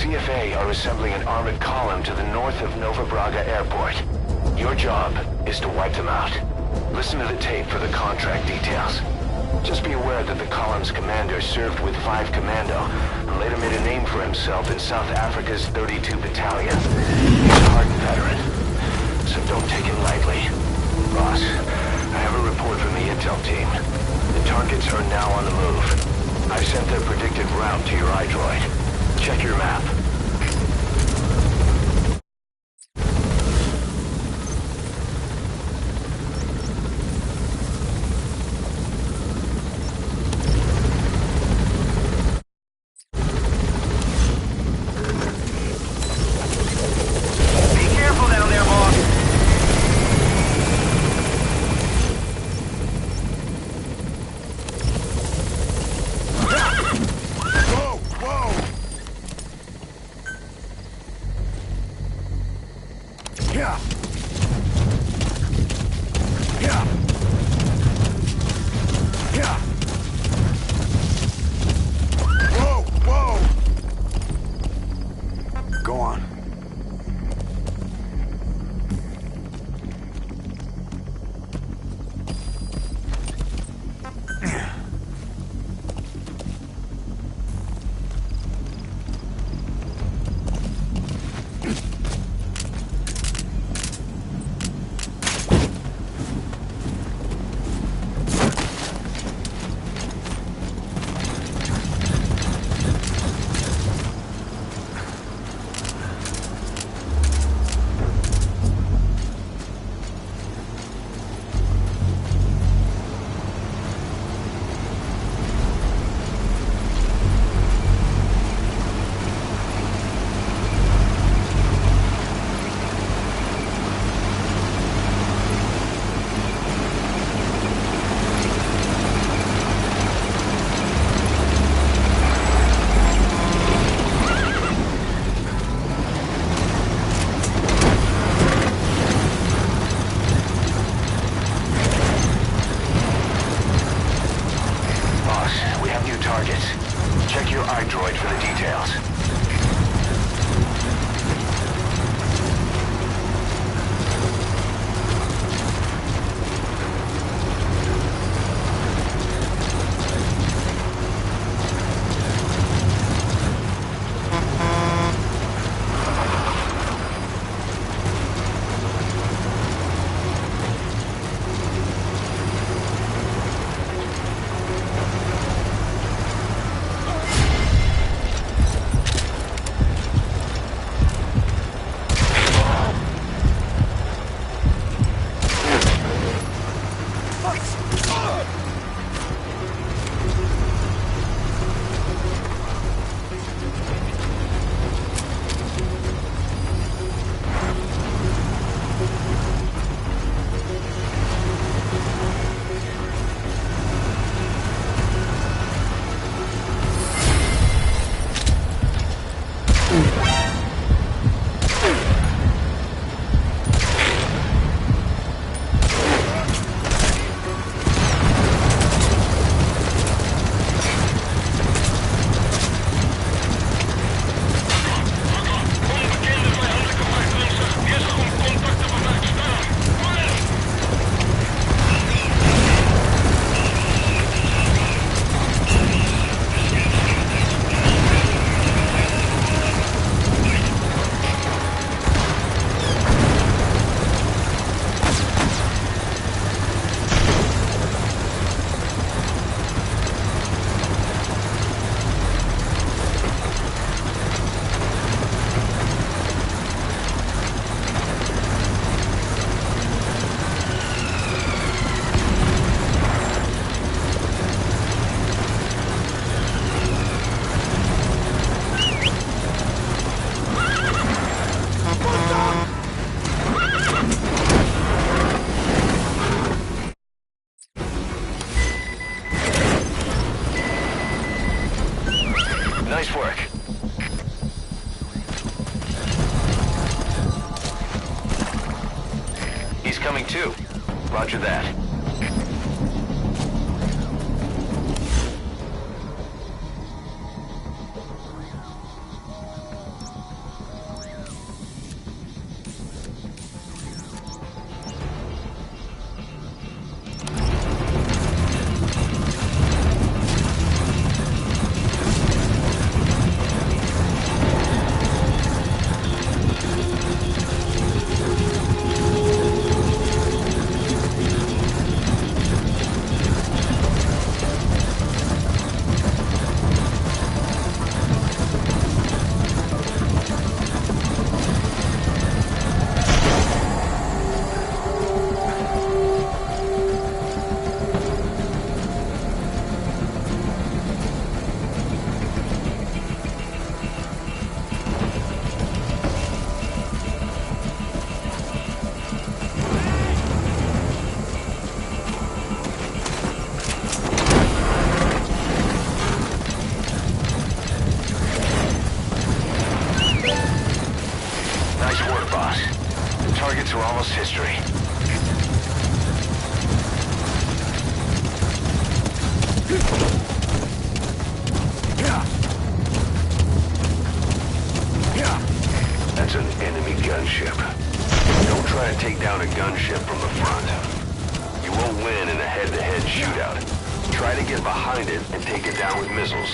PFA are assembling an armored column to the north of Nova Braga Airport. Your job is to wipe them out. Listen to the tape for the contract details. Just be aware that the column's commander served with 5 Commando and later made a name for himself in South Africa's 32 Battalion. He's a hardened veteran, so don't take it lightly. Boss, I have a report from the intel team. The targets are now on the move. I've sent their predicted route to your iDroid. Check your map. Check your iDroid for the details. Nice work. He's coming too. Roger that. Try to get behind it and take it down with missiles.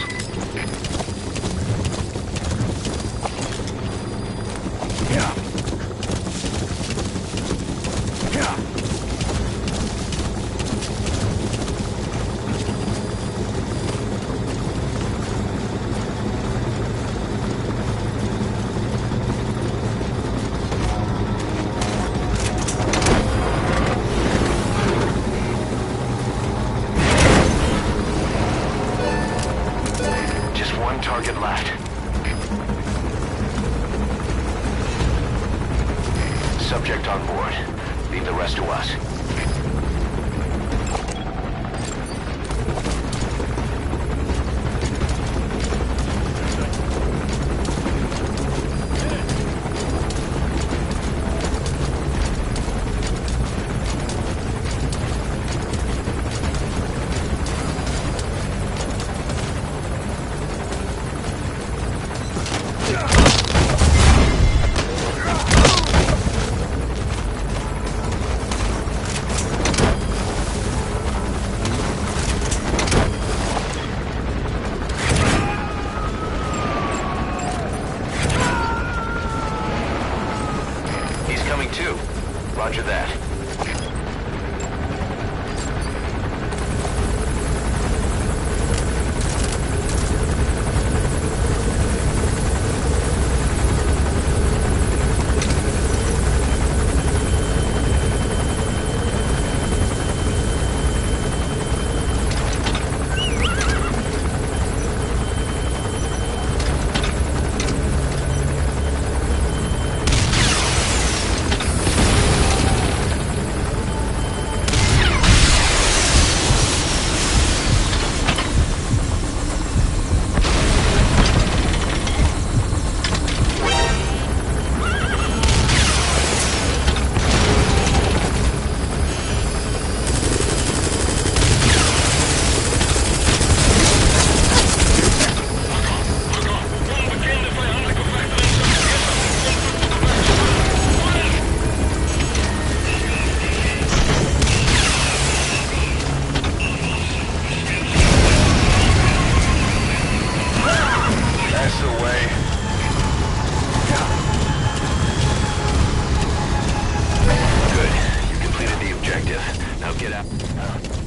Yeah. Yeah. Just one target left. Subject on board. Leave the rest to us. Coming too. Roger that.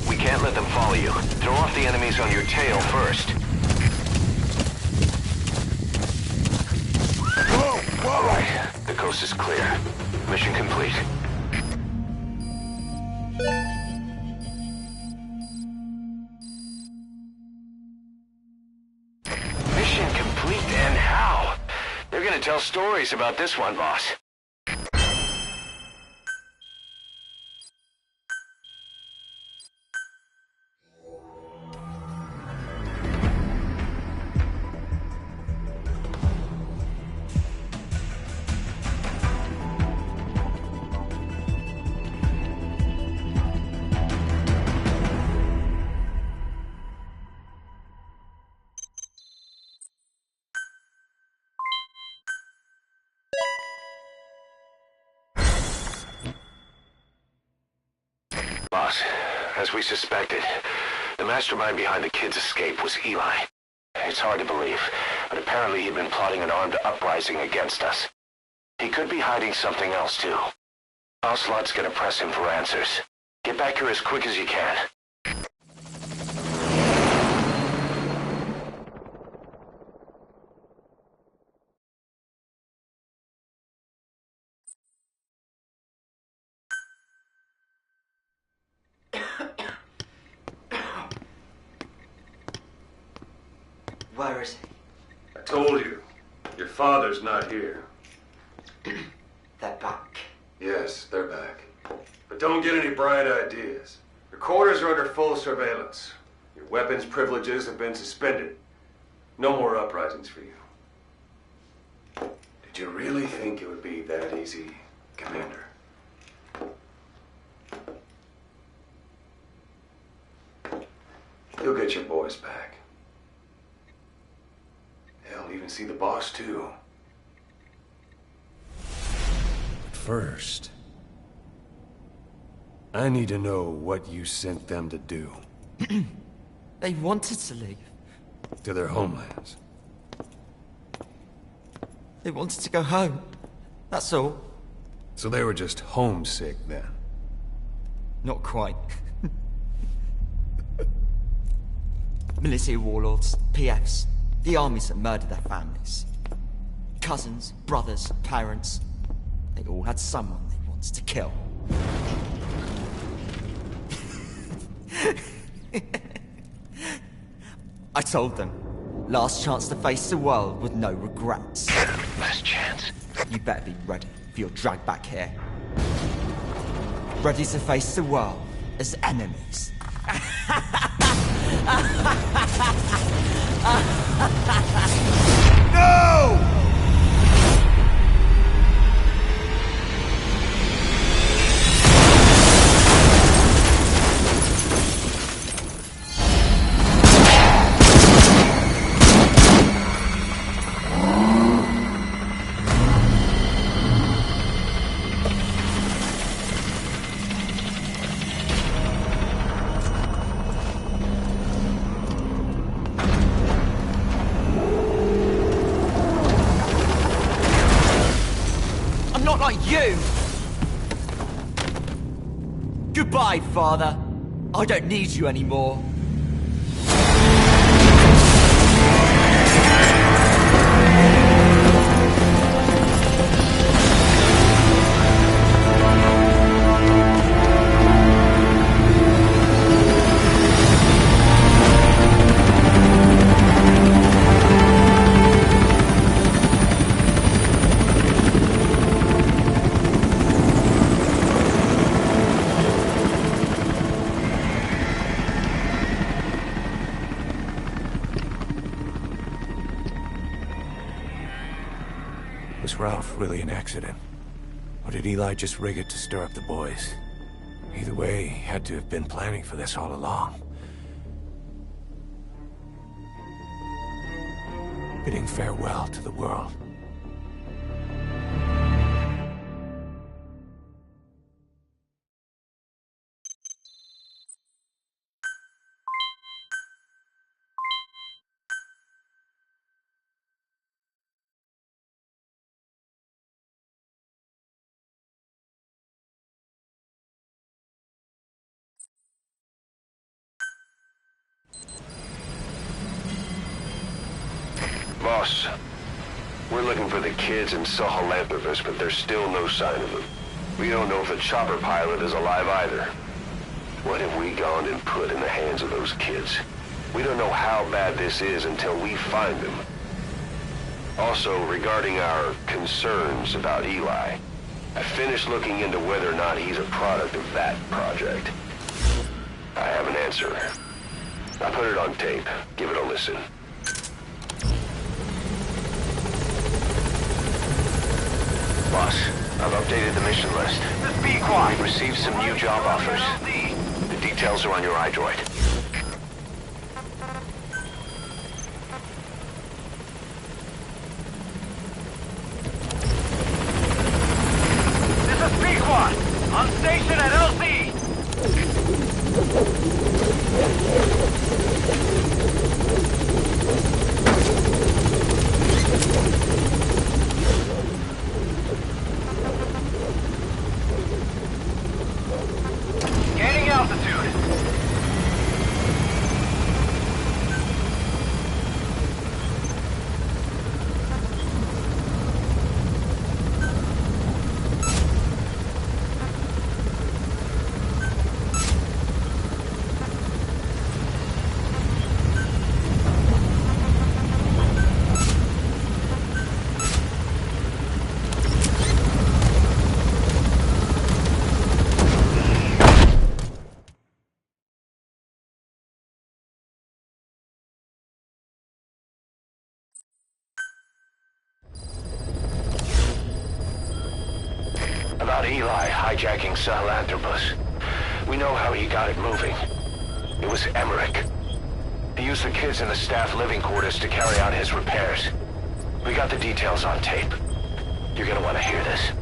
We can't let them follow you. Throw off the enemies on your tail first. Whoa! Whoa! All right, the coast is clear. Mission complete. Mission complete, and how? They're gonna tell stories about this one, boss. Boss, as we suspected, the mastermind behind the kid's escape was Eli. It's hard to believe, but apparently he'd been plotting an armed uprising against us. He could be hiding something else too. Ocelot's gonna press him for answers. Get back here as quick as you can. Where is I told you. Your father's not here. he? They're back. Yes, they're back. But don't get any bright ideas. Your quarters are under full surveillance. Your weapons privileges have been suspended. No more uprisings for you. Did you really think it would be that easy, Commander? You'll get your boys back. Hell, even see the boss, too. But first, I need to know what you sent them to do. They wanted to leave. To their homelands. They wanted to go home. That's all. So they were just homesick then. Not quite. Militia warlords, PFs, the armies that murdered their families. Cousins, brothers, parents. They all had someone they wanted to kill. I told them, last chance to face the world with no regrets. Last chance. You better be ready for your drag back here. Ready to face the world as enemies. No! Not like you! Goodbye, Father. I don't need you anymore. Was Ralph really an accident? Or did Eli just rig it to stir up the boys? Either way, he had to have been planning for this all along. Bidding farewell to the world. Boss, we're looking for the kids in Sahelanthropus, but there's still no sign of them. We don't know if the chopper pilot is alive either. What have we gone and put in the hands of those kids? We don't know how bad this is until we find them. Also, regarding our concerns about Eli, I finished looking into whether or not he's a product of that project. I have an answer. I put it on tape. Give it a listen. Boss, I've updated the mission list. Just be quiet. We've received some new job offers. The details are on your iDroid. This is Pequod, on station at LZ. Gaining altitude. About Eli hijacking Sahelanthropus. We know how he got it moving. It was Emmerich. He used the kids in the staff living quarters to carry out his repairs. We got the details on tape. You're gonna want to hear this.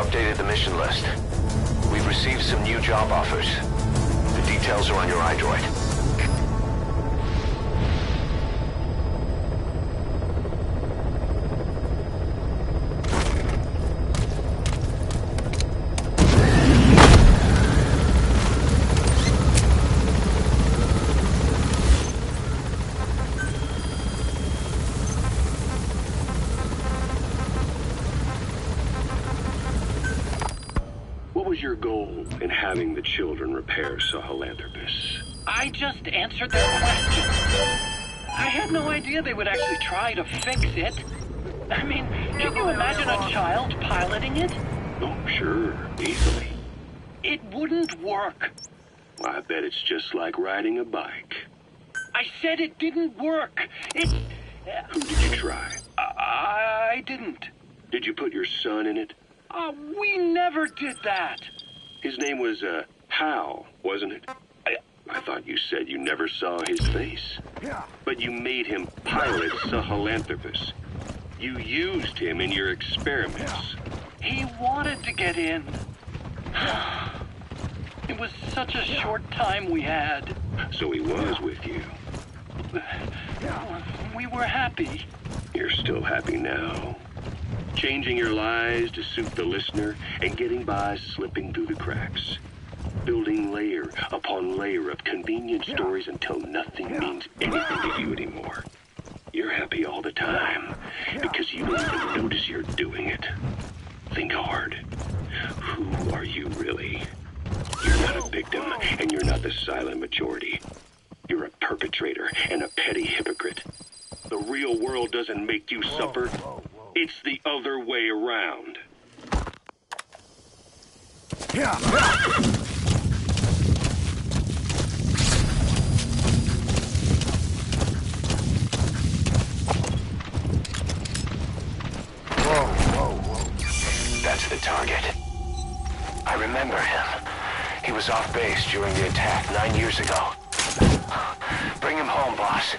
updated the mission list. We've received some new job offers. The details are on your iDroid. What was your goal in having the children repair Sahelanthropus? I just answered their question. I had no idea they would actually try to fix it. I mean, can you imagine a child piloting it? Oh, sure, easily. It wouldn't work. Well, I bet it's just like riding a bike. I said it didn't work. Who did you try? I didn't. Did you put your son in it? We never did that. His name was, Hal, wasn't it? I thought you said you never saw his face. But you made him pilot Sahelanthropus. You used him in your experiments. He wanted to get in. It was such a short time we had. So he was with you. We were happy. You're still happy now. Changing your lies to suit the listener and getting by slipping through the cracks. Building layer upon layer of convenient stories until nothing means anything to you anymore. You're happy all the time because you don't even notice you're doing it. Think hard. Who are you really? You're not a victim and you're not the silent majority. You're a perpetrator and a petty hypocrite. The real world doesn't make you suffer. It's the other way around. That's the target. I remember him. He was off base during the attack 9 years ago. Bring him home, boss.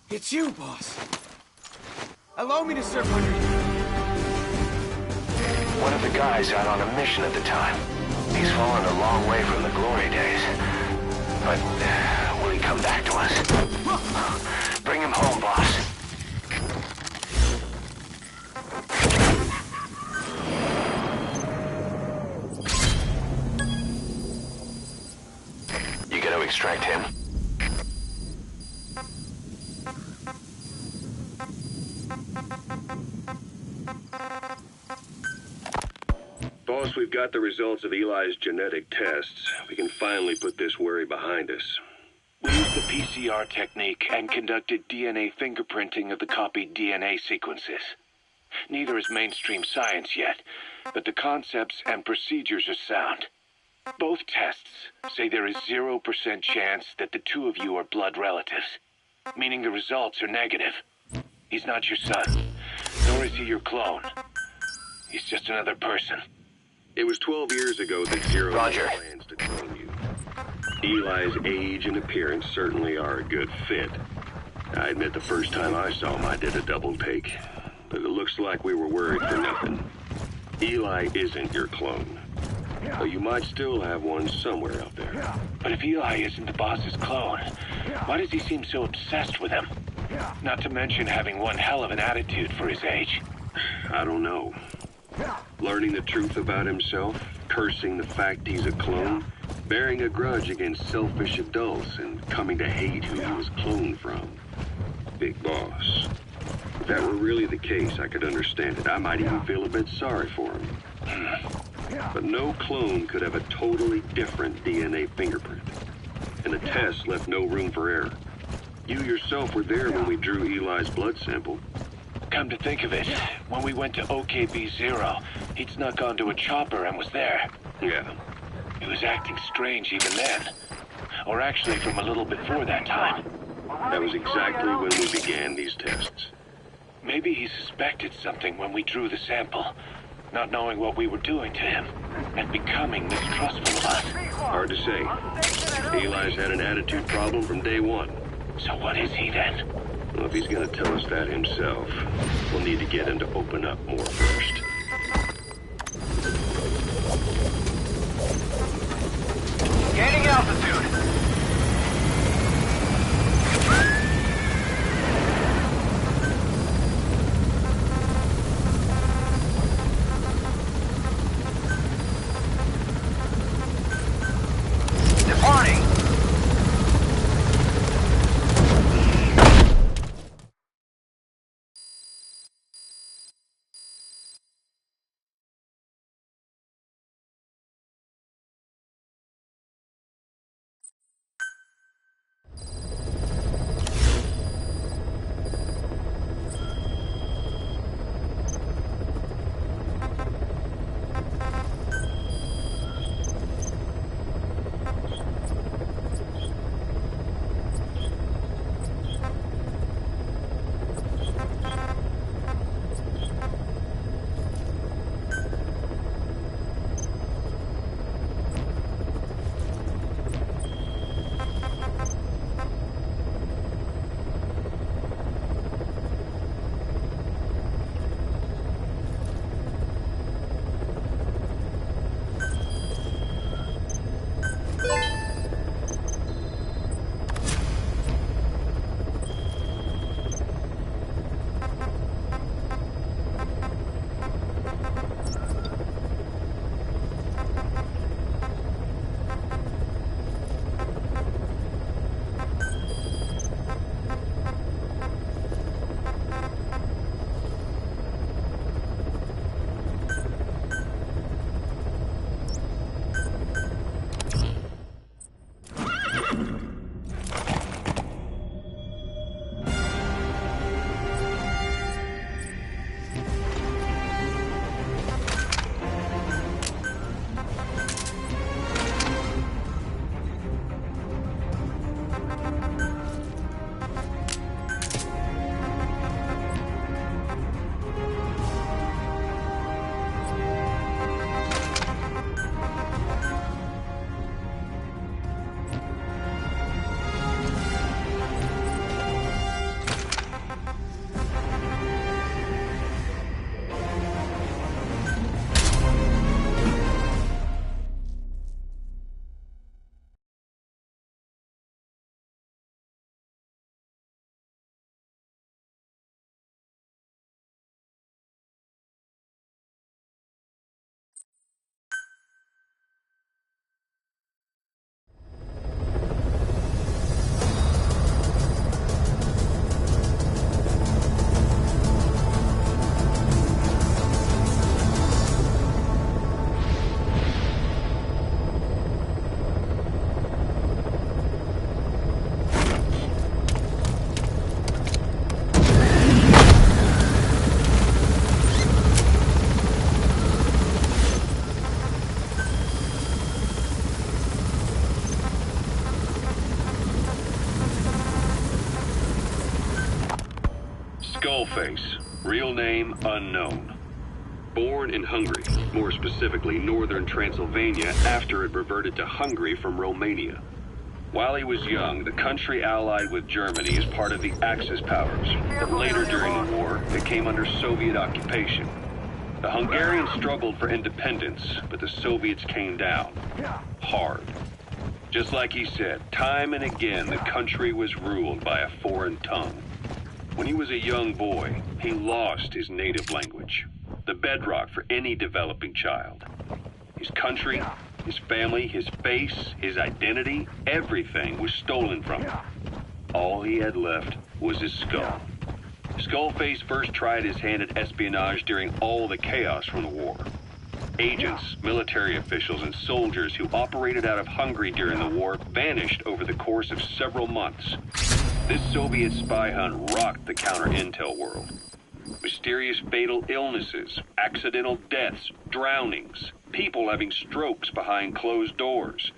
It's you, boss. Allow me to serve under you. One of the guys out on a mission at the time. He's fallen a long way from the glory days. But will he come back to us? Bring him home, boss. You gonna extract him? Boss, we've got the results of Eli's genetic tests. We can finally put this worry behind us. We used the PCR technique and conducted DNA fingerprinting of the copied DNA sequences. Neither is mainstream science yet, but the concepts and procedures are sound. Both tests say there is 0% chance that the two of you are blood relatives, meaning the results are negative. He's not your son, nor is he your clone. He's just another person. It was 12 years ago that Zero Roger. had plans to clone you. Eli's age and appearance certainly are a good fit. I admit the first time I saw him, I did a double take. But it looks like we were worried for nothing. Eli isn't your clone. Though you might still have one somewhere out there. But if Eli isn't the boss's clone, why does he seem so obsessed with him? Not to mention having one hell of an attitude for his age. I don't know. Learning the truth about himself, cursing the fact he's a clone, bearing a grudge against selfish adults, and coming to hate who he was cloned from. Big boss. If that were really the case, I could understand it. I might even feel a bit sorry for him. But no clone could have a totally different DNA fingerprint. And the test left no room for error. You yourself were there when we drew Eli's blood sample. Come to think of it, when we went to OKB-0, he'd snuck onto a chopper and was there. Yeah. He was acting strange even then. Or actually from a little before that time. That was exactly when we began these tests. Maybe he suspected something when we drew the sample, not knowing what we were doing to him, and becoming mistrustful of us. Hard to say. Eli's had an attitude problem from day one. So what is he then? Well, if he's gonna tell us that himself, we'll need to get him to open up more first. Gaining altitude. Departing. Skullface, real name unknown. Born in Hungary, more specifically northern Transylvania, after it reverted to Hungary from Romania. While he was young, the country allied with Germany as part of the Axis powers, but later during the war, it came under Soviet occupation. The Hungarians struggled for independence, but the Soviets came down hard. Just like he said, time and again the country was ruled by a foreign tongue. When he was a young boy, he lost his native language, the bedrock for any developing child. His country, his family, his face, his identity, everything was stolen from him. All he had left was his skull. Skullface first tried his hand at espionage during all the chaos from the war. Agents, military officials, and soldiers who operated out of Hungary during the war vanished over the course of several months. This Soviet spy hunt rocked the counter-intel world. Mysterious fatal illnesses, accidental deaths, drownings, people having strokes behind closed doors.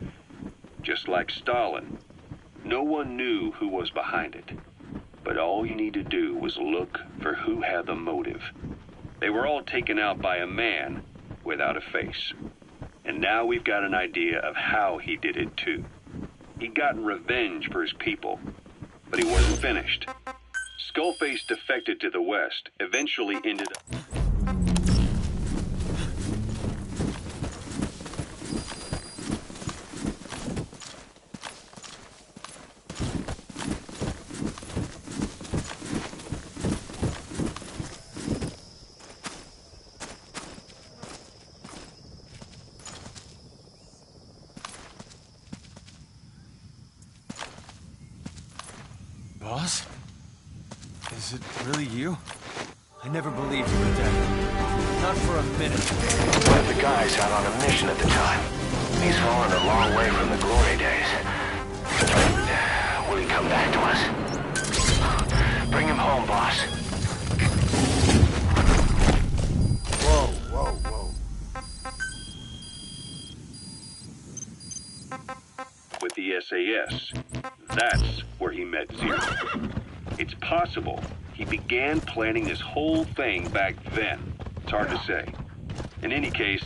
Just like Stalin, no one knew who was behind it. But all you need to do was look for who had the motive. They were all taken out by a man without a face. And now we've got an idea of how he did it too. He'd gotten revenge for his people, but he wasn't finished. Skullface defected to the West, eventually ended up... Boss? Is it really you? I never believed you were dead. Not for a minute. One of the guys out on a mission at the time. He's fallen a long way from the glory days. Will he come back to us? Bring him home, boss. Whoa, whoa, whoa. With the SAS. That's where he met Zero. It's possible he began planning this whole thing back then. It's hard to say. In any case,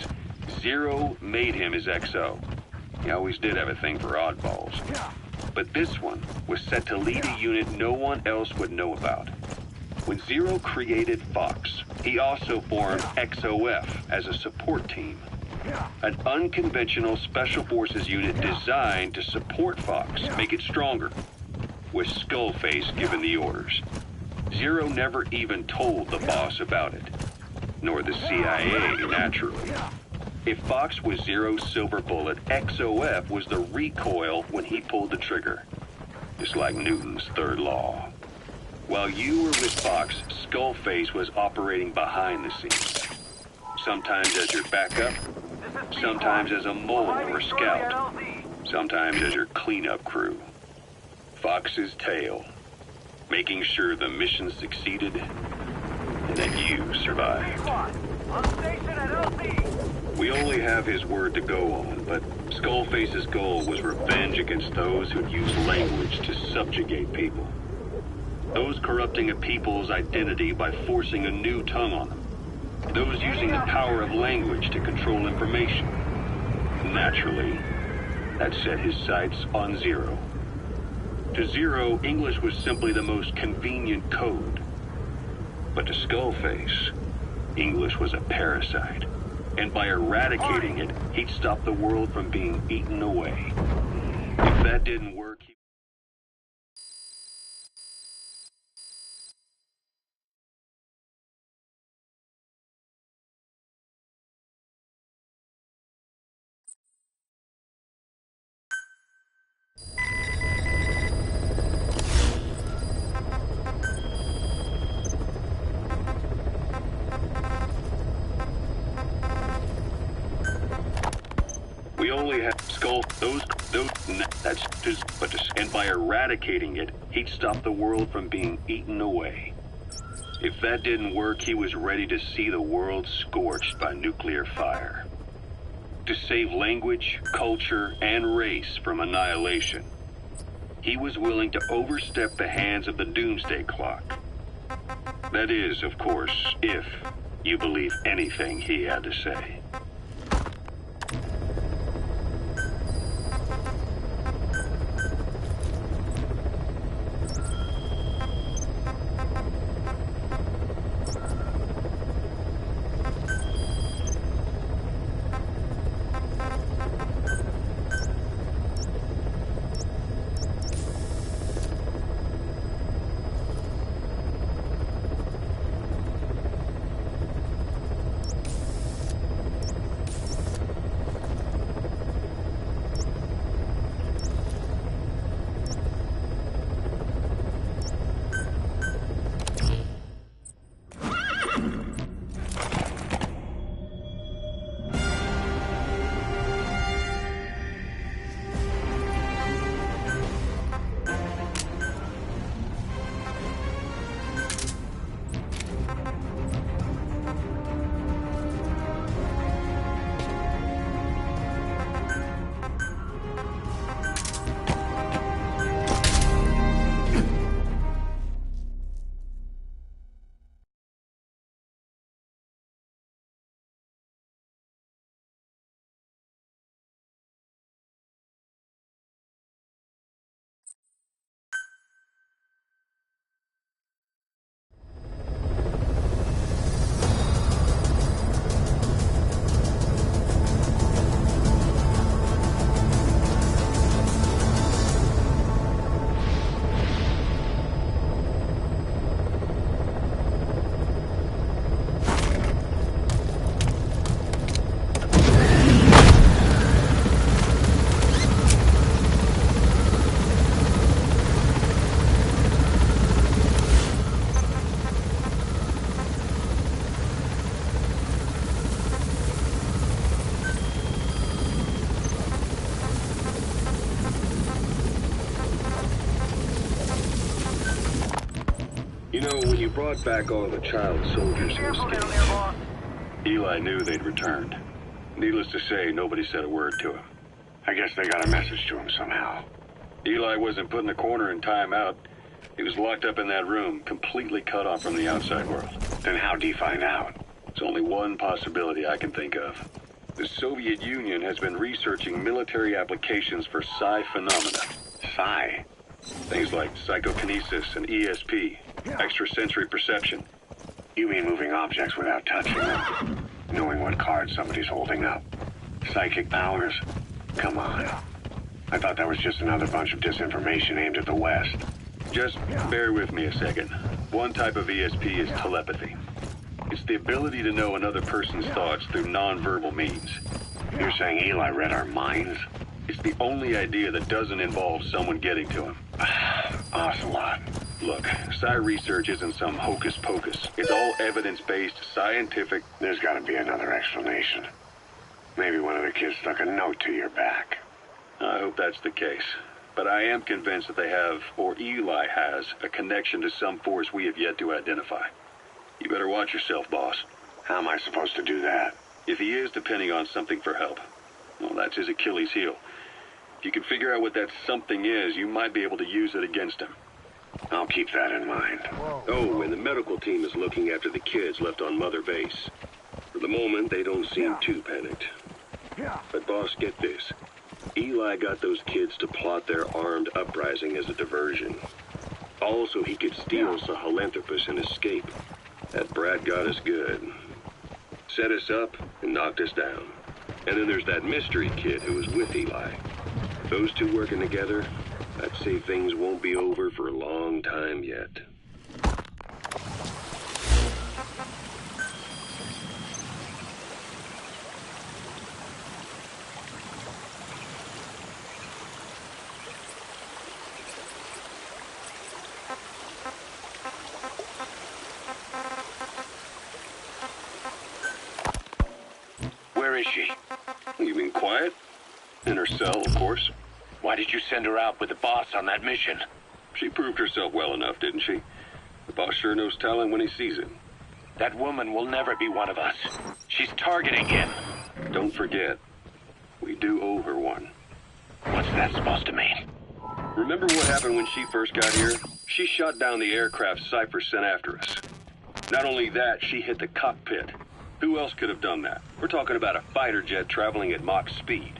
Zero made him his XO. He always did have a thing for oddballs. But this one was set to lead a unit no one else would know about. When Zero created Fox, he also formed XOF as a support team. An unconventional special forces unit designed to support Fox, make it stronger, with Skullface giving the orders. Zero never even told the boss about it, nor the CIA, naturally. If Fox was Zero's silver bullet, XOF was the recoil when he pulled the trigger. Just like Newton's third law. While you were with Fox, Skullface was operating behind the scenes. Sometimes as your backup, sometimes as a mole or scout, sometimes as your cleanup crew. Fox's tail, making sure the mission succeeded and that you survived. We only have his word to go on, but Skullface's goal was revenge against those who'd use language to subjugate people. Those corrupting a people's identity by forcing a new tongue on them. Those using the power of language to control information. Naturally, that set his sights on Zero. To Zero, English was simply the most convenient code. But to Skullface, English was a parasite. And by eradicating it, he'd stop the world from being eaten away. If that didn't work, we only have and by eradicating it, he'd stop the world from being eaten away. If that didn't work, he was ready to see the world scorched by nuclear fire. To save language, culture, and race from annihilation, he was willing to overstep the hands of the doomsday clock. That is, of course, if you believe anything he had to say. you brought back all the child soldiers who escaped. Eli knew they'd returned. Needless to say, nobody said a word to him. I guess they got a message to him somehow. Eli wasn't put in a corner in timeout. He was locked up in that room, completely cut off from the outside world. Then how'd he find out? There's only one possibility I can think of. The Soviet Union has been researching military applications for psi phenomena. Psi? Things like psychokinesis and ESP, extrasensory perception. You mean moving objects without touching them? Knowing what cards somebody's holding up? Psychic powers? Come on. I thought that was just another bunch of disinformation aimed at the West. Just bear with me a second. One type of ESP is telepathy. It's the ability to know another person's thoughts through non-verbal means. You're saying Eli read our minds? It's the only idea that doesn't involve someone getting to him. Ocelot. Look, psi research isn't some hocus pocus. It's all evidence-based, scientific. There's gotta be another explanation. Maybe one of the kids stuck a note to your back. I hope that's the case. But I am convinced that they have, or Eli has, a connection to some force we have yet to identify. You better watch yourself, boss. How am I supposed to do that? If he is depending on something for help, well, that's his Achilles heel. If you can figure out what that something is, you might be able to use it against him. I'll keep that in mind. Oh, and the medical team is looking after the kids left on Mother Base. For the moment, they don't seem too panicked. But boss, get this. Eli got those kids to plot their armed uprising as a diversion. Also, he could steal Sahelanthropus and escape. That brat got us good. Set us up and knocked us down. And then there's that mystery kid who was with Eli. Those two working together, I'd say things won't be over for a long time yet. Where is she? You mean quiet? In her cell, of course. Why did you send her out with the boss on that mission? She proved herself well enough, didn't she? The boss sure knows talent when he sees it. That woman will never be one of us. She's targeting him. Don't forget, we do owe her one. What's that supposed to mean? Remember what happened when she first got here? She shot down the aircraft Cypher sent after us. Not only that, she hit the cockpit. Who else could have done that? We're talking about a fighter jet traveling at Mach speed.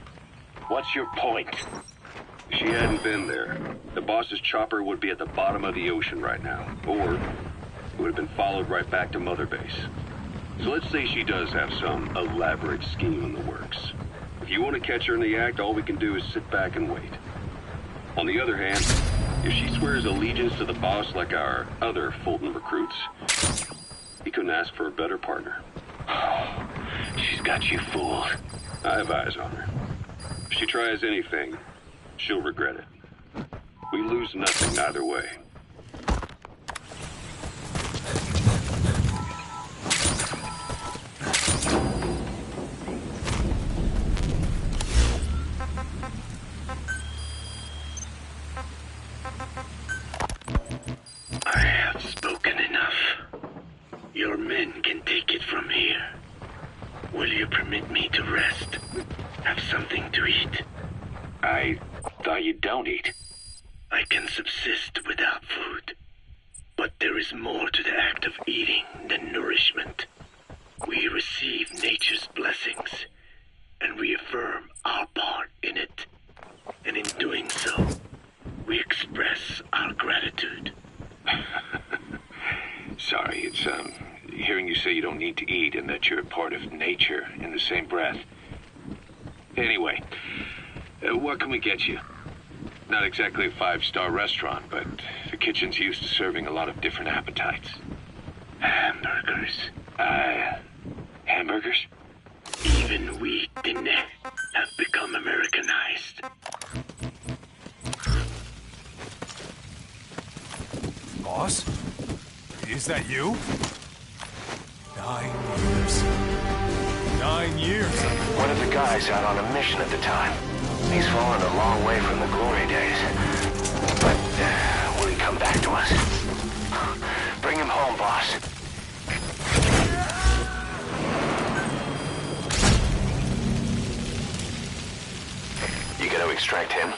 What's your point? If she hadn't been there, the boss's chopper would be at the bottom of the ocean right now. Or it would have been followed right back to Mother Base. So let's say she does have some elaborate scheme in the works. If you want to catch her in the act, all we can do is sit back and wait. On the other hand, if she swears allegiance to the boss like our other Fulton recruits, he couldn't ask for a better partner. She's got you fooled. I have eyes on her. If she tries anything, she'll regret it. We lose nothing either way. I have spoken enough. Your men can take it from here. Will you permit me to rest? Have something to eat? I thought you don't eat. I can subsist without food. But there is more to the act of eating than nourishment. We receive nature's blessings, and we affirm our part in it. And in doing so, we express our gratitude. Sorry, it's, hearing you say you don't need to eat and that you're a part of nature in the same breath. Anyway, what can we get you? Not exactly a five-star restaurant, but the kitchen's used to serving a lot of different appetites. Hamburgers. Hamburgers? Even we, Dinne, have become Americanized. Boss? Is that you? 9 years. 9 years. One of the guys out on a mission at the time. He's fallen a long way from the glory days. But will he come back to us? Bring him home, boss. You gonna extract him?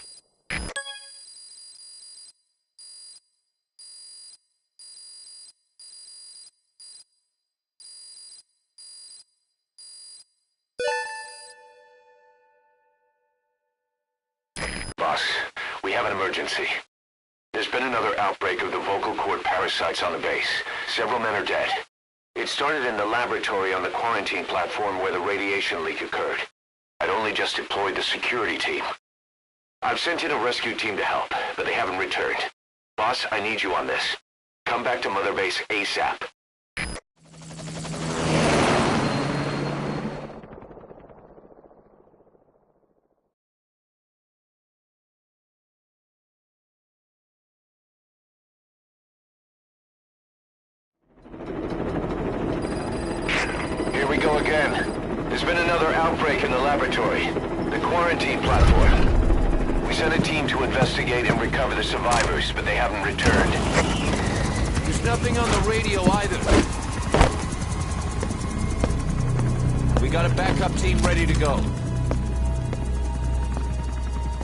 Boss, we have an emergency. There's been another outbreak of the vocal cord parasites on the base. Several men are dead. It started in the laboratory on the quarantine platform where the radiation leak occurred. I'd only just deployed the security team. I've sent in a rescue team to help, but they haven't returned. Boss, I need you on this. Come back to Mother Base ASAP. Here we go again. There's been another outbreak in the laboratory. The quarantine platform. We sent a team to investigate and recover the survivors, but they haven't returned. There's nothing on the radio either. We got a backup team ready to go.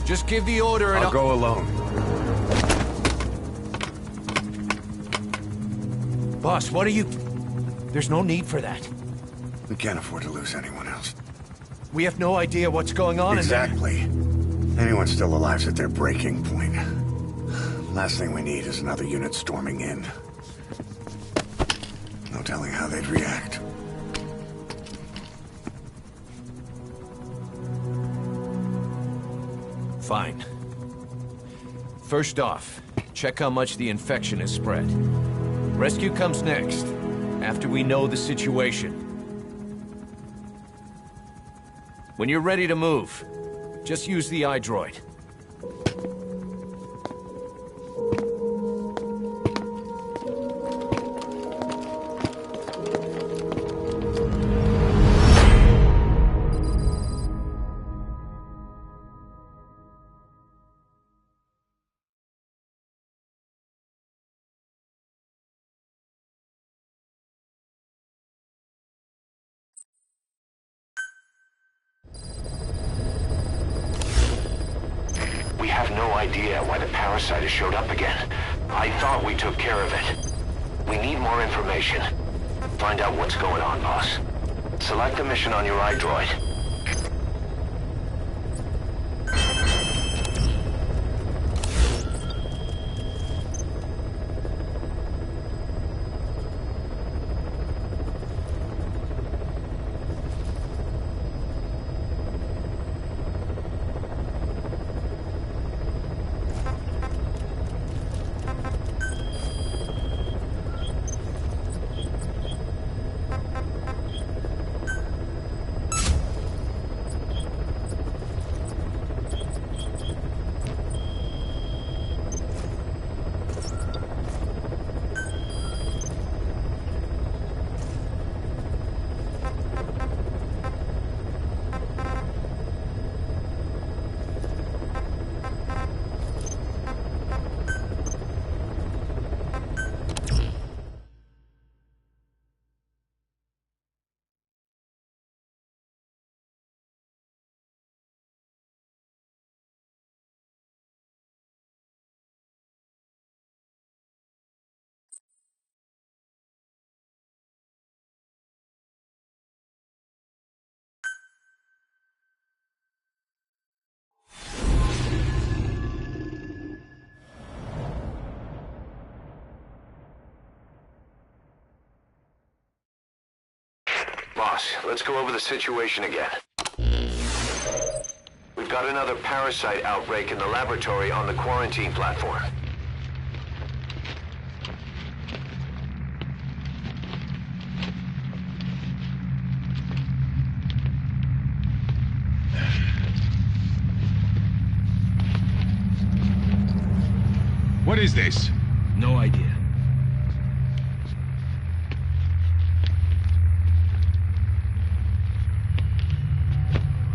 Just give the order and I'll go alone. Boss, what are you... There's no need for that. We can't afford to lose anyone else. We have no idea what's going on Exactly. Anyone still alive's at their breaking point. Last thing we need is another unit storming in. No telling how they'd react. Fine. First off, check how much the infection has spread. Rescue comes next, after we know the situation. When you're ready to move, just use the iDroid. We have no idea why the parasite has showed up again. I thought we took care of it. We need more information. Find out what's going on, boss. Select the mission on your iDroid. Boss, let's go over the situation again. We've got another parasite outbreak in the laboratory on the quarantine platform. What is this? No idea.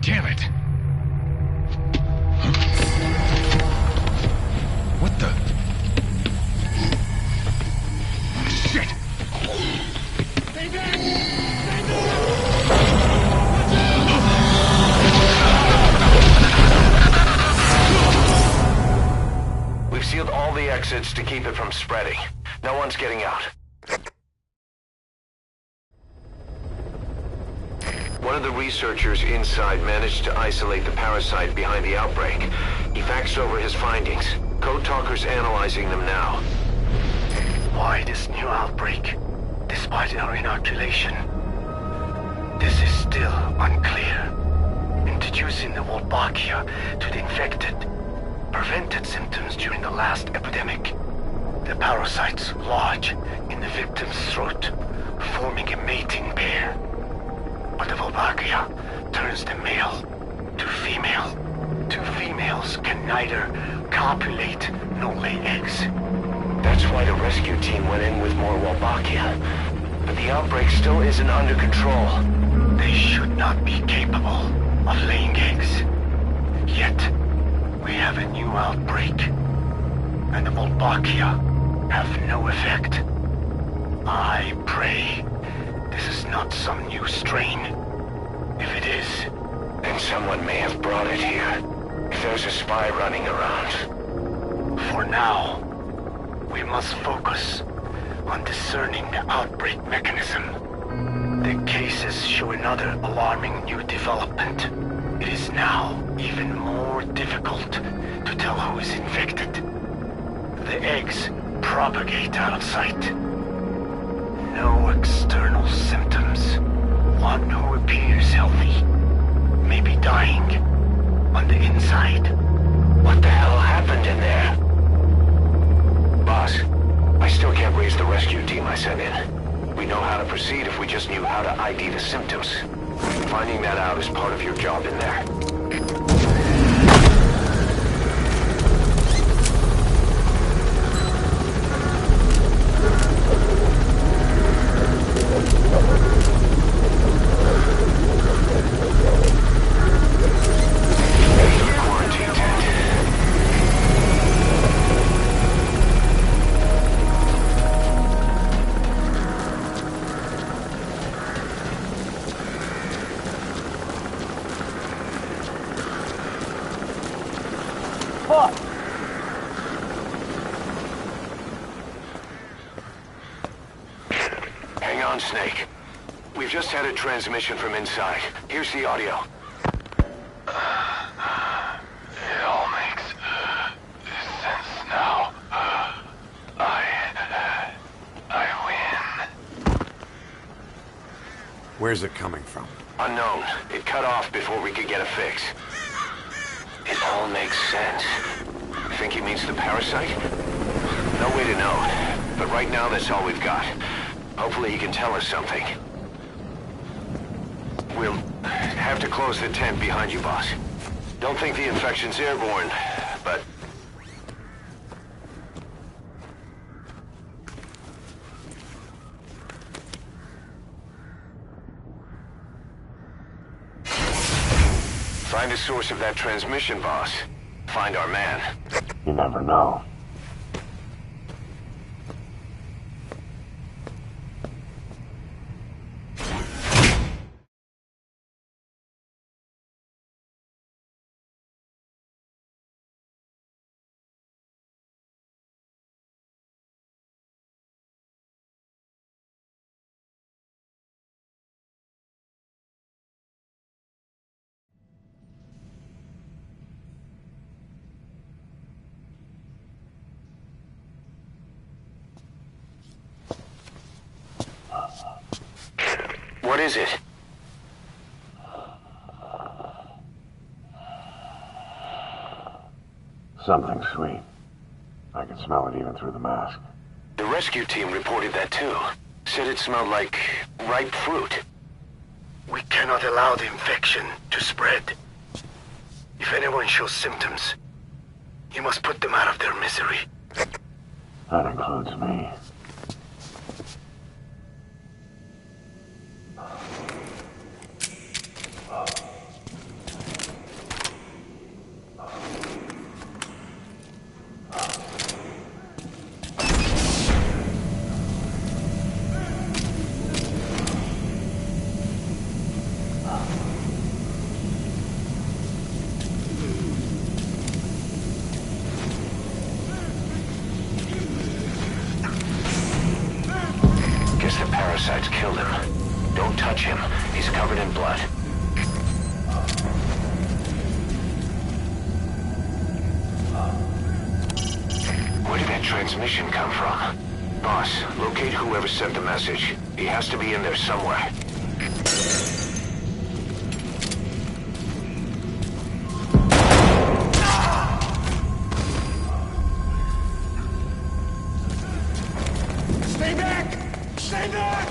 Damn it! Huh? What the? Shit! exits to keep it from spreading. No one's getting out. One of the researchers inside managed to isolate the parasite behind the outbreak. He faxed over his findings. Code Talker's analyzing them now. Why this new outbreak, despite our inoculation? This is still unclear. Introducing the Wolbachia to the infected prevented symptoms during the last epidemic. The parasites lodge in the victim's throat, forming a mating pair. But the Wolbachia turns the male to female. Two females can neither copulate nor lay eggs. That's why the rescue team went in with more Wolbachia. But the outbreak still isn't under control. They should not be capable of laying eggs. Yet, we have a new outbreak. And the Wolbachia have no effect. I pray this is not some new strain. If it is, then someone may have brought it here. If there's a spy running around. For now, we must focus on discerning the outbreak mechanism. The cases show another alarming new development. It is now even more difficult to tell who is infected. The eggs propagate out of sight. No external symptoms. One who appears healthy may be dying on the inside. What the hell happened in there? Boss, I still can't raise the rescue team I sent in. We know how to proceed if we just knew how to ID the symptoms. Finding that out is part of your job in there. Hang on, Snake. We've just had a transmission from inside. Here's the audio. It all makes sense now. I win. Where's it coming from? Unknown. It cut off before we could get a fix. It all makes sense. Think he means the parasite? No way to know. But right now, that's all we've got. Hopefully he can tell us something. We'll have to close the tent behind you, boss. Don't think the infection's airborne, but... Find the source of that transmission, boss. Find our man. You never know. What is it? Something sweet. I can smell it even through the mask. The rescue team reported that too. Said it smelled like ripe fruit. We cannot allow the infection to spread. If anyone shows symptoms, you must put them out of their misery. That includes me. touch him. He's covered in blood. Where did that transmission come from? Boss, locate whoever sent the message. He has to be in there somewhere. Stay back! Stay back!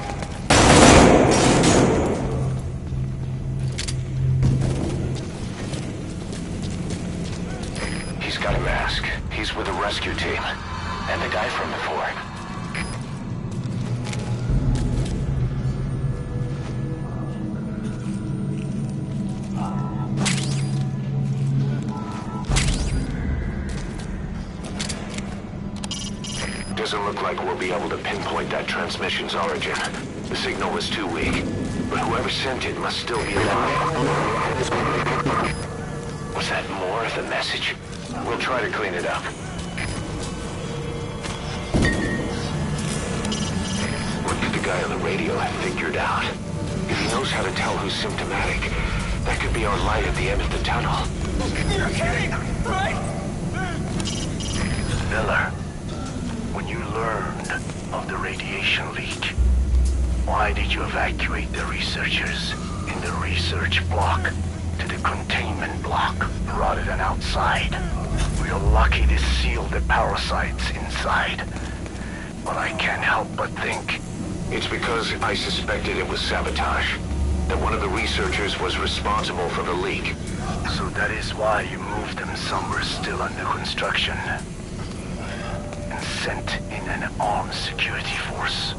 He's got a mask. He's with the rescue team. And the guy from before. Doesn't look like we'll be able to pinpoint that transmission's origin. The signal was too weak. But whoever sent it must still be alive. Was that more of the message? We'll try to clean it up. What could the guy on the radio have figured out? If he knows how to tell who's symptomatic, that could be our light at the end of the tunnel. You're kidding, right? Miller, when you learned of the radiation leak, why did you evacuate the researchers in the research block to the containment block rather than outside? We're lucky to seal the parasites inside. But I can't help but think... It's because I suspected it was sabotage. That one of the researchers was responsible for the leak. So that is why you moved them somewhere still under construction. And sent in an armed security force.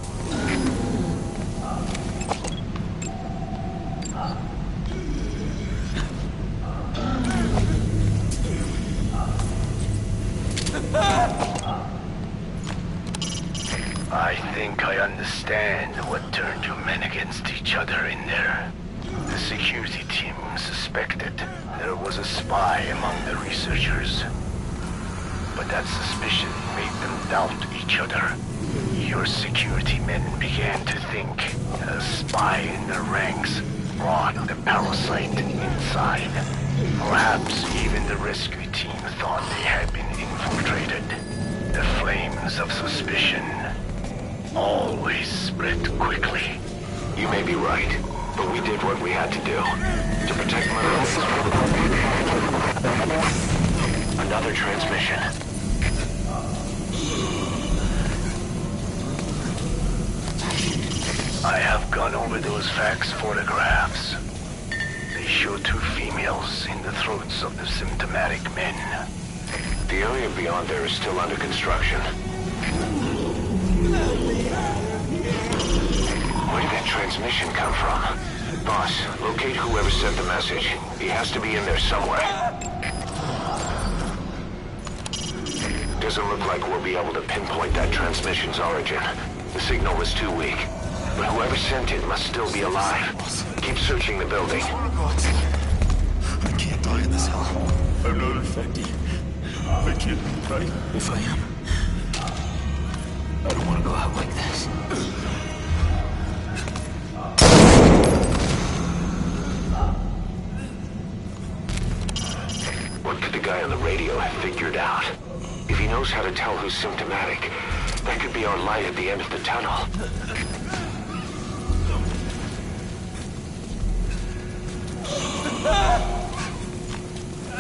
I think I understand what turned you men against each other in there. The security team suspected there was a spy among the researchers. But that suspicion made them doubt each other. Your security men began to think a spy in their ranks brought the parasite inside. Perhaps even the rescue team thought they had been infiltrated. The flames of suspicion always spread quickly. You may be right, but we did what we had to do. To protect my life. Another transmission. I have gone over those fax photographs. They show two females in the throats of the symptomatic men. The area beyond there is still under construction. Where did that transmission come from? Boss, locate whoever sent the message. He has to be in there somewhere. Doesn't look like we'll be able to pinpoint that transmission's origin. The signal was too weak. But whoever sent it must still be alive. Keep searching the building. I can't die in this hell. I'm not infected. I can't die. If I am, I don't want to go out like this. What could the guy on the radio have figured out? If he knows how to tell who's symptomatic, that could be our light at the end of the tunnel.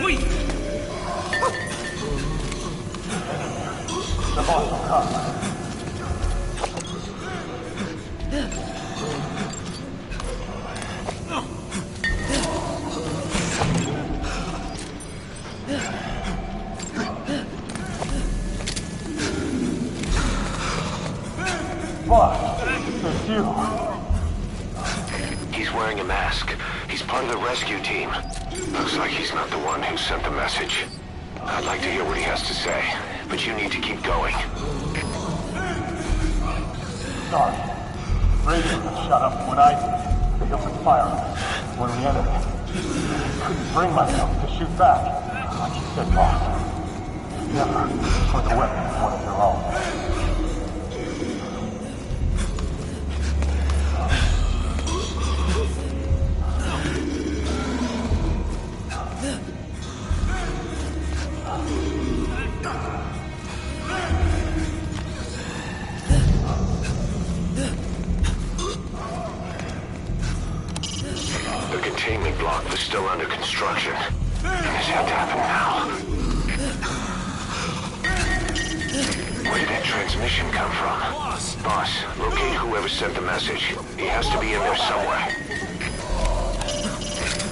Wait! The boss will come. Boss, it's you. He's wearing a mask. He's part of the rescue team. Looks like he's not the one who sent the message. I'd like to hear what he has to say, but you need to keep going. Sorry. Radio was shut up when I did. They opened fire when we entered. I couldn't bring myself to shoot back. Like you said, boss. Never put a weapon in one of your own. construction. This had to happen now. Where did that transmission come from? Boss, locate whoever sent the message. He has to be in there somewhere.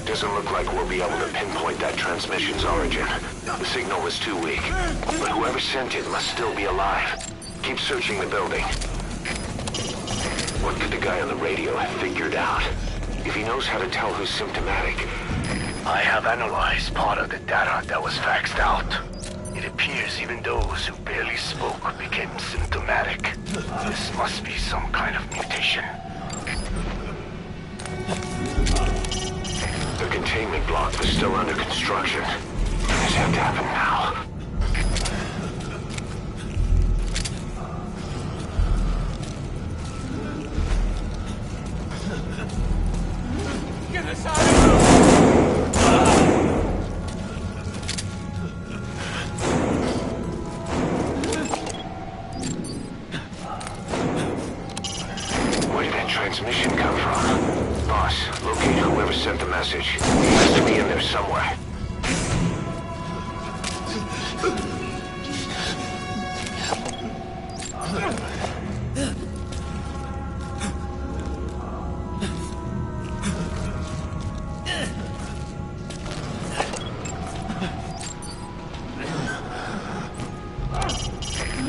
Doesn't look like we'll be able to pinpoint that transmission's origin. The signal was too weak. But whoever sent it must still be alive. Keep searching the building. What could the guy on the radio have figured out? If he knows how to tell who's symptomatic... I have analyzed part of the data that was faxed out. It appears even those who barely spoke became symptomatic. This must be some kind of mutation. The containment block was still under construction. This had to happen now. Get us out of here! Where did that transmission come from? Boss, locate whoever sent the message. He has to be in there somewhere.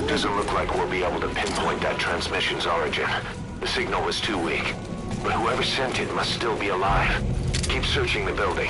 Doesn't look like we'll be able to pinpoint that transmission's origin. The signal was too weak. But whoever sent it must still be alive. Keep searching the building.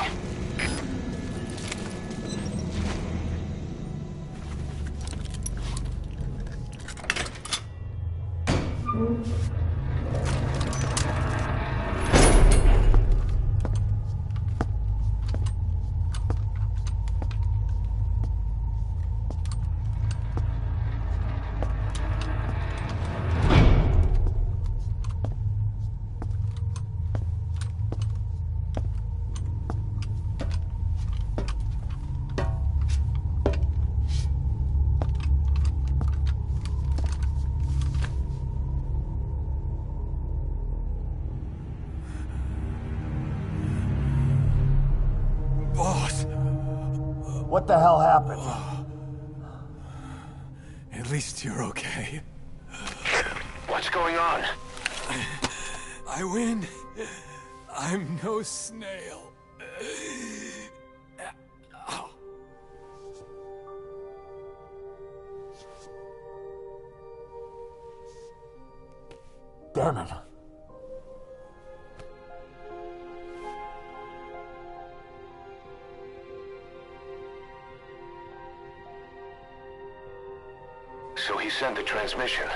What the hell happened? At least you're okay. What's going on? I win. I'm no snail. Damn it. So he sent the transmission.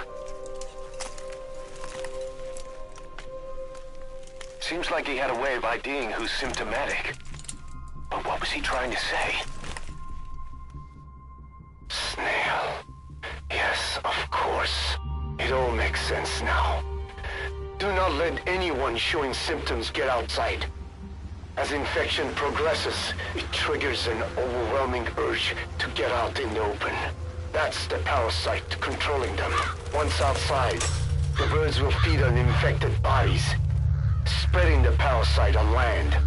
Seems like he had a way of IDing who's symptomatic. But what was he trying to say? Snail. Yes, of course. It all makes sense now. Do not let anyone showing symptoms get outside. As infection progresses, it triggers an overwhelming urge to get out in the open. That's the parasite controlling them. Once outside, the birds will feed on infected bodies, spreading the parasite on land.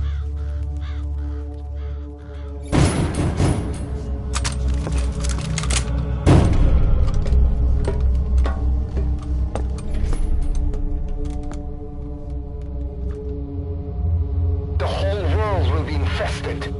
The whole world will be infested.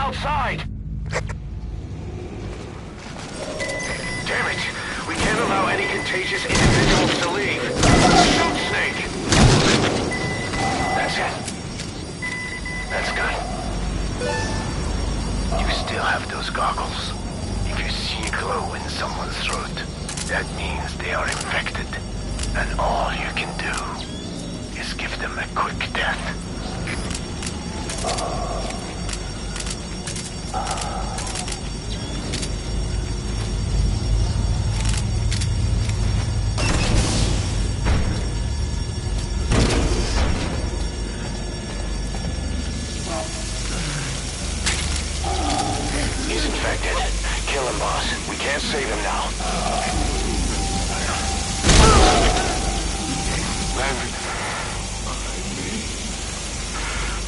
outside! Damn it! We can't allow any contagious individuals to leave. Shoot, Snake! That's it. That's good. You still have those goggles. If you see a glow in someone's throat, that means they are infected. And all you can do is give them a quick death. He's infected. Kill him, boss. We can't save him now.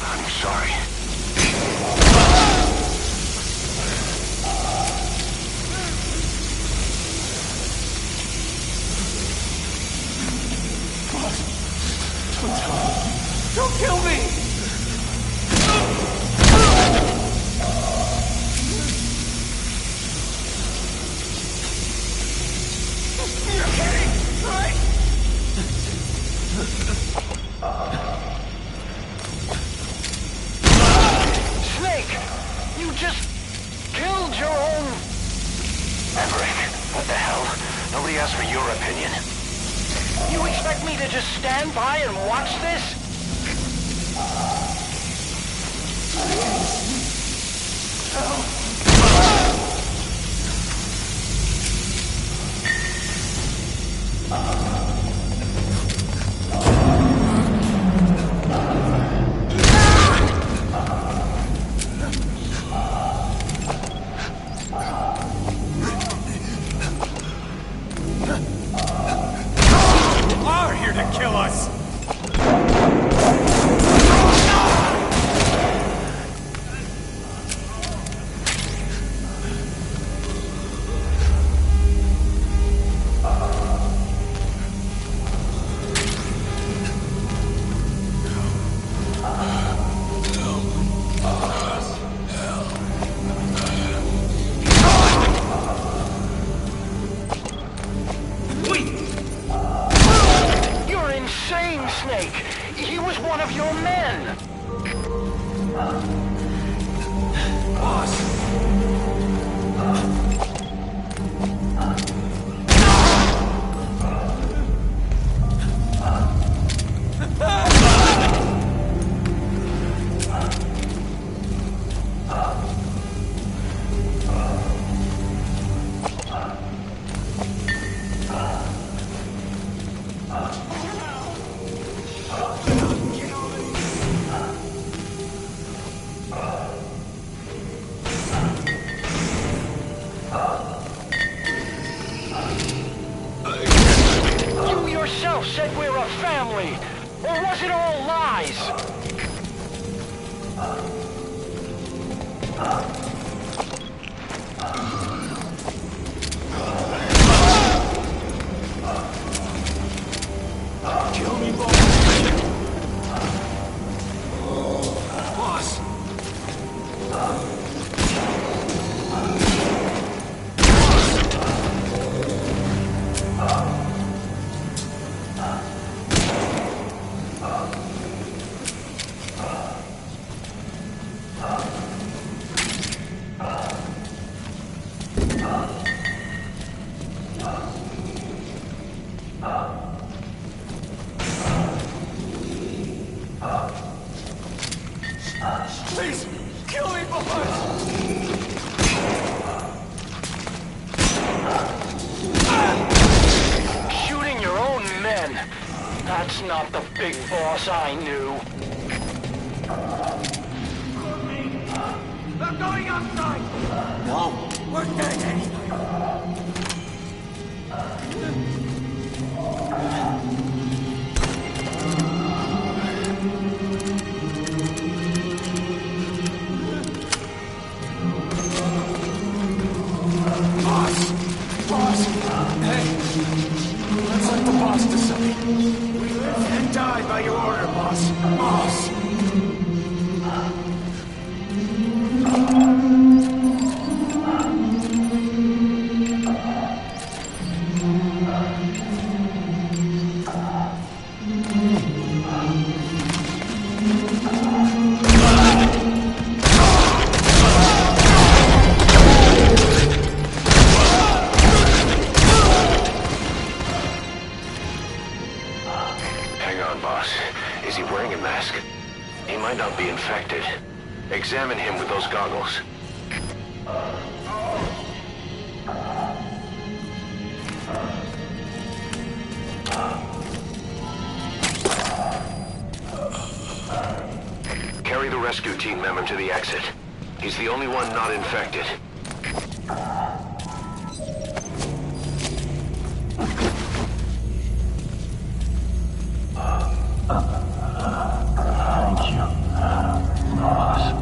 I'm sorry. Don't kill me! You're kidding, right? Snake! You just killed your own... Maverick, what the hell? Nobody asked for your opinion. You expect me to just stand by and watch this? Are here to kill us! You're insane, Snake! He was one of your men! You yourself said we're a family! Or was it all lies? Kill me, boss! Please, kill me, boss! Shooting your own men! That's not the big boss I knew. They're going outside! No, we're dead anyway! Boss! Hey! Let's let the boss decide. We live and die by your order, boss. Boss! could be infected. Examine him with those goggles. Carry the rescue team member to the exit. He's the only one not infected. Thank you, boss.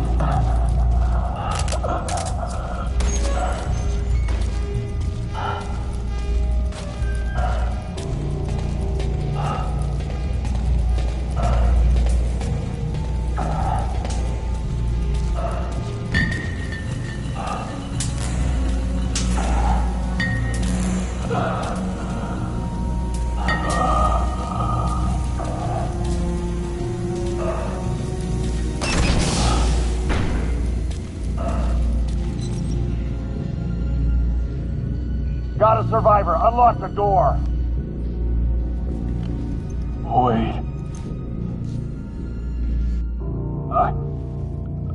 Got a survivor. Unlock the door. Wait.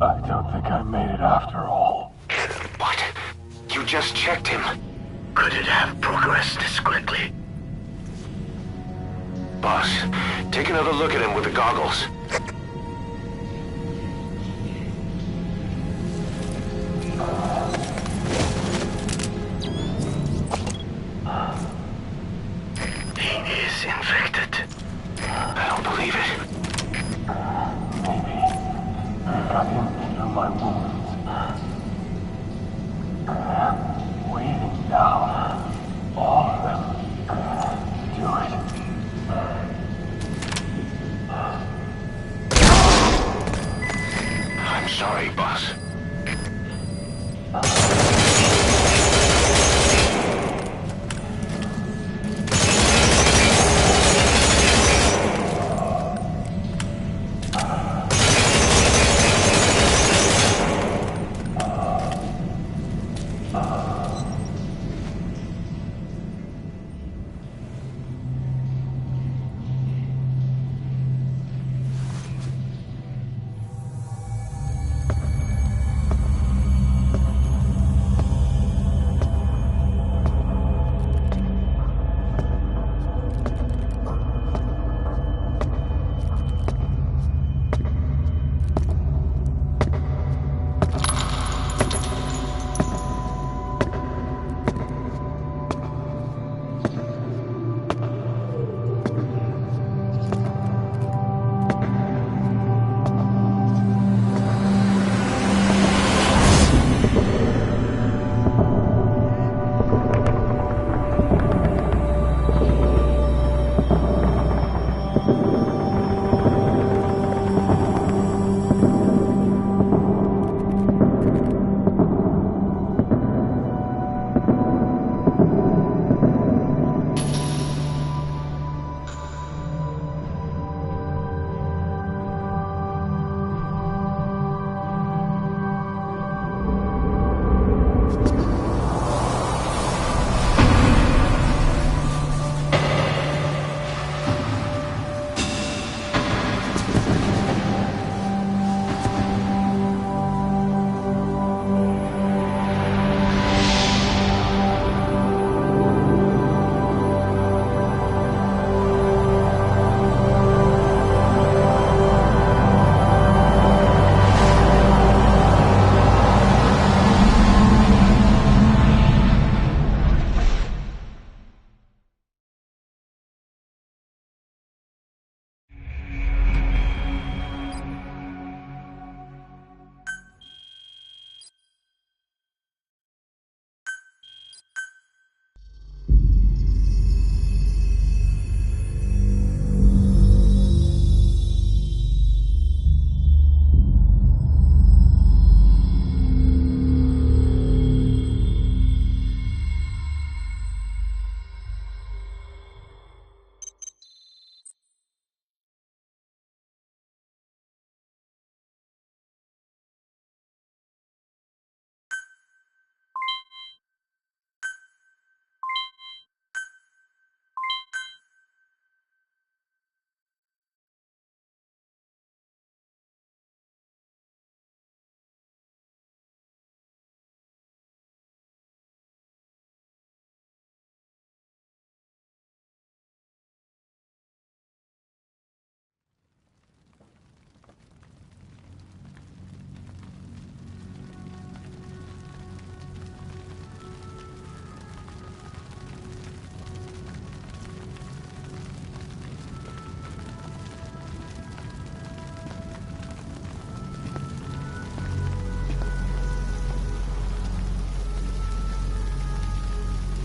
I don't think I made it after all. What? You just checked him. Could it have progressed this quickly? Boss, take another look at him with the goggles. He is infected. I don't believe it. Maybe I got in through my wounds. Waiting now. All of them. Do it.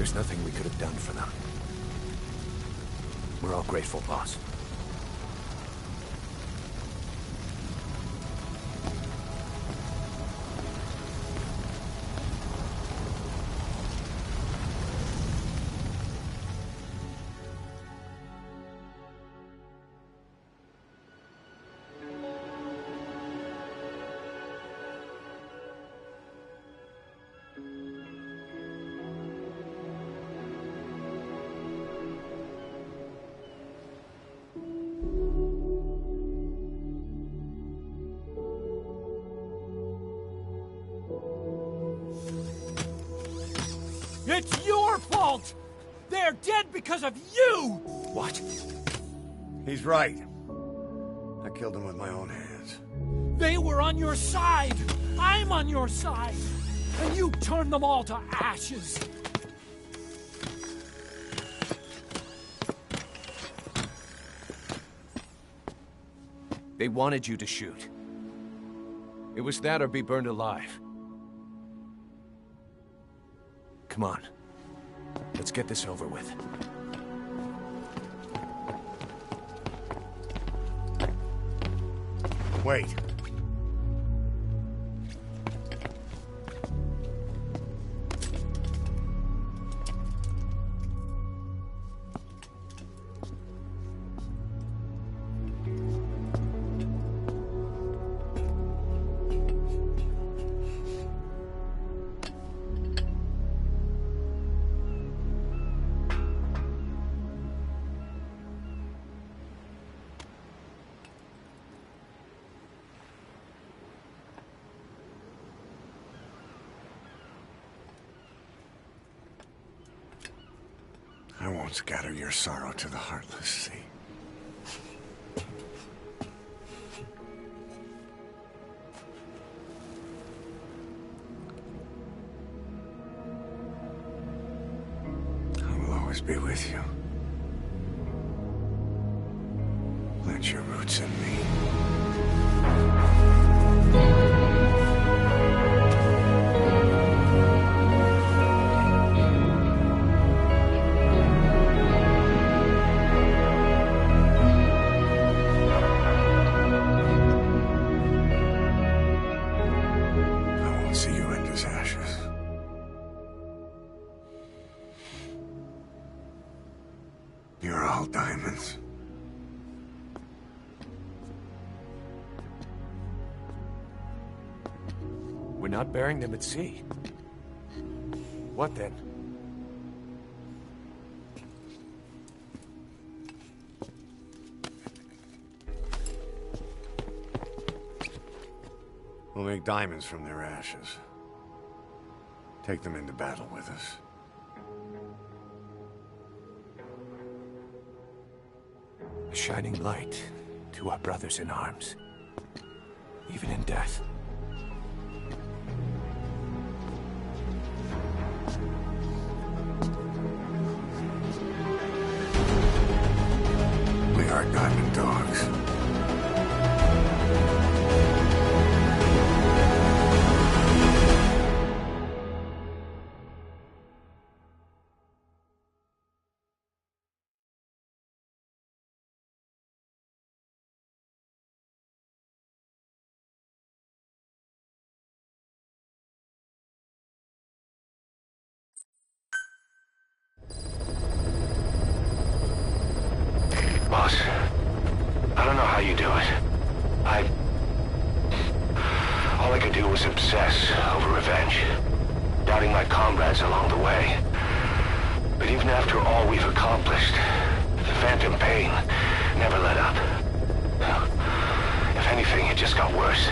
There's nothing we could have done for them. We're all grateful, boss. It's your fault! They're dead because of you! What? He's right. I killed him with my own hands. They were on your side! I'm on your side! And you turned them all to ashes! They wanted you to shoot. It was that or be burned alive. Come on. Let's get this over with. Wait. I won't scatter your sorrow to the heartless sea. I will always be with you. Plant your roots in me. You're all diamonds. We're not burying them at sea. What then? We'll make diamonds from their ashes. Take them into battle with us. A shining light to our brothers in arms, even in death. We are diamond dogs. Boss, I don't know how you do it. All I could do was obsess over revenge, doubting my comrades along the way. But even after all we've accomplished, the phantom pain never let up. If anything, it just got worse.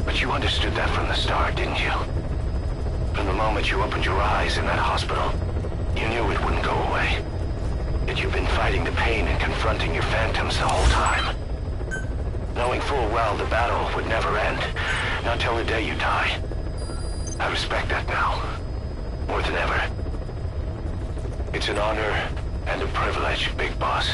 But you understood that from the start, didn't you? From the moment you opened your eyes in that hospital, you knew it wouldn't go away. That you've been fighting the pain and confronting your phantoms the whole time. Knowing full well the battle would never end, not till the day you die. I respect that now, more than ever. It's an honor and a privilege, Big Boss.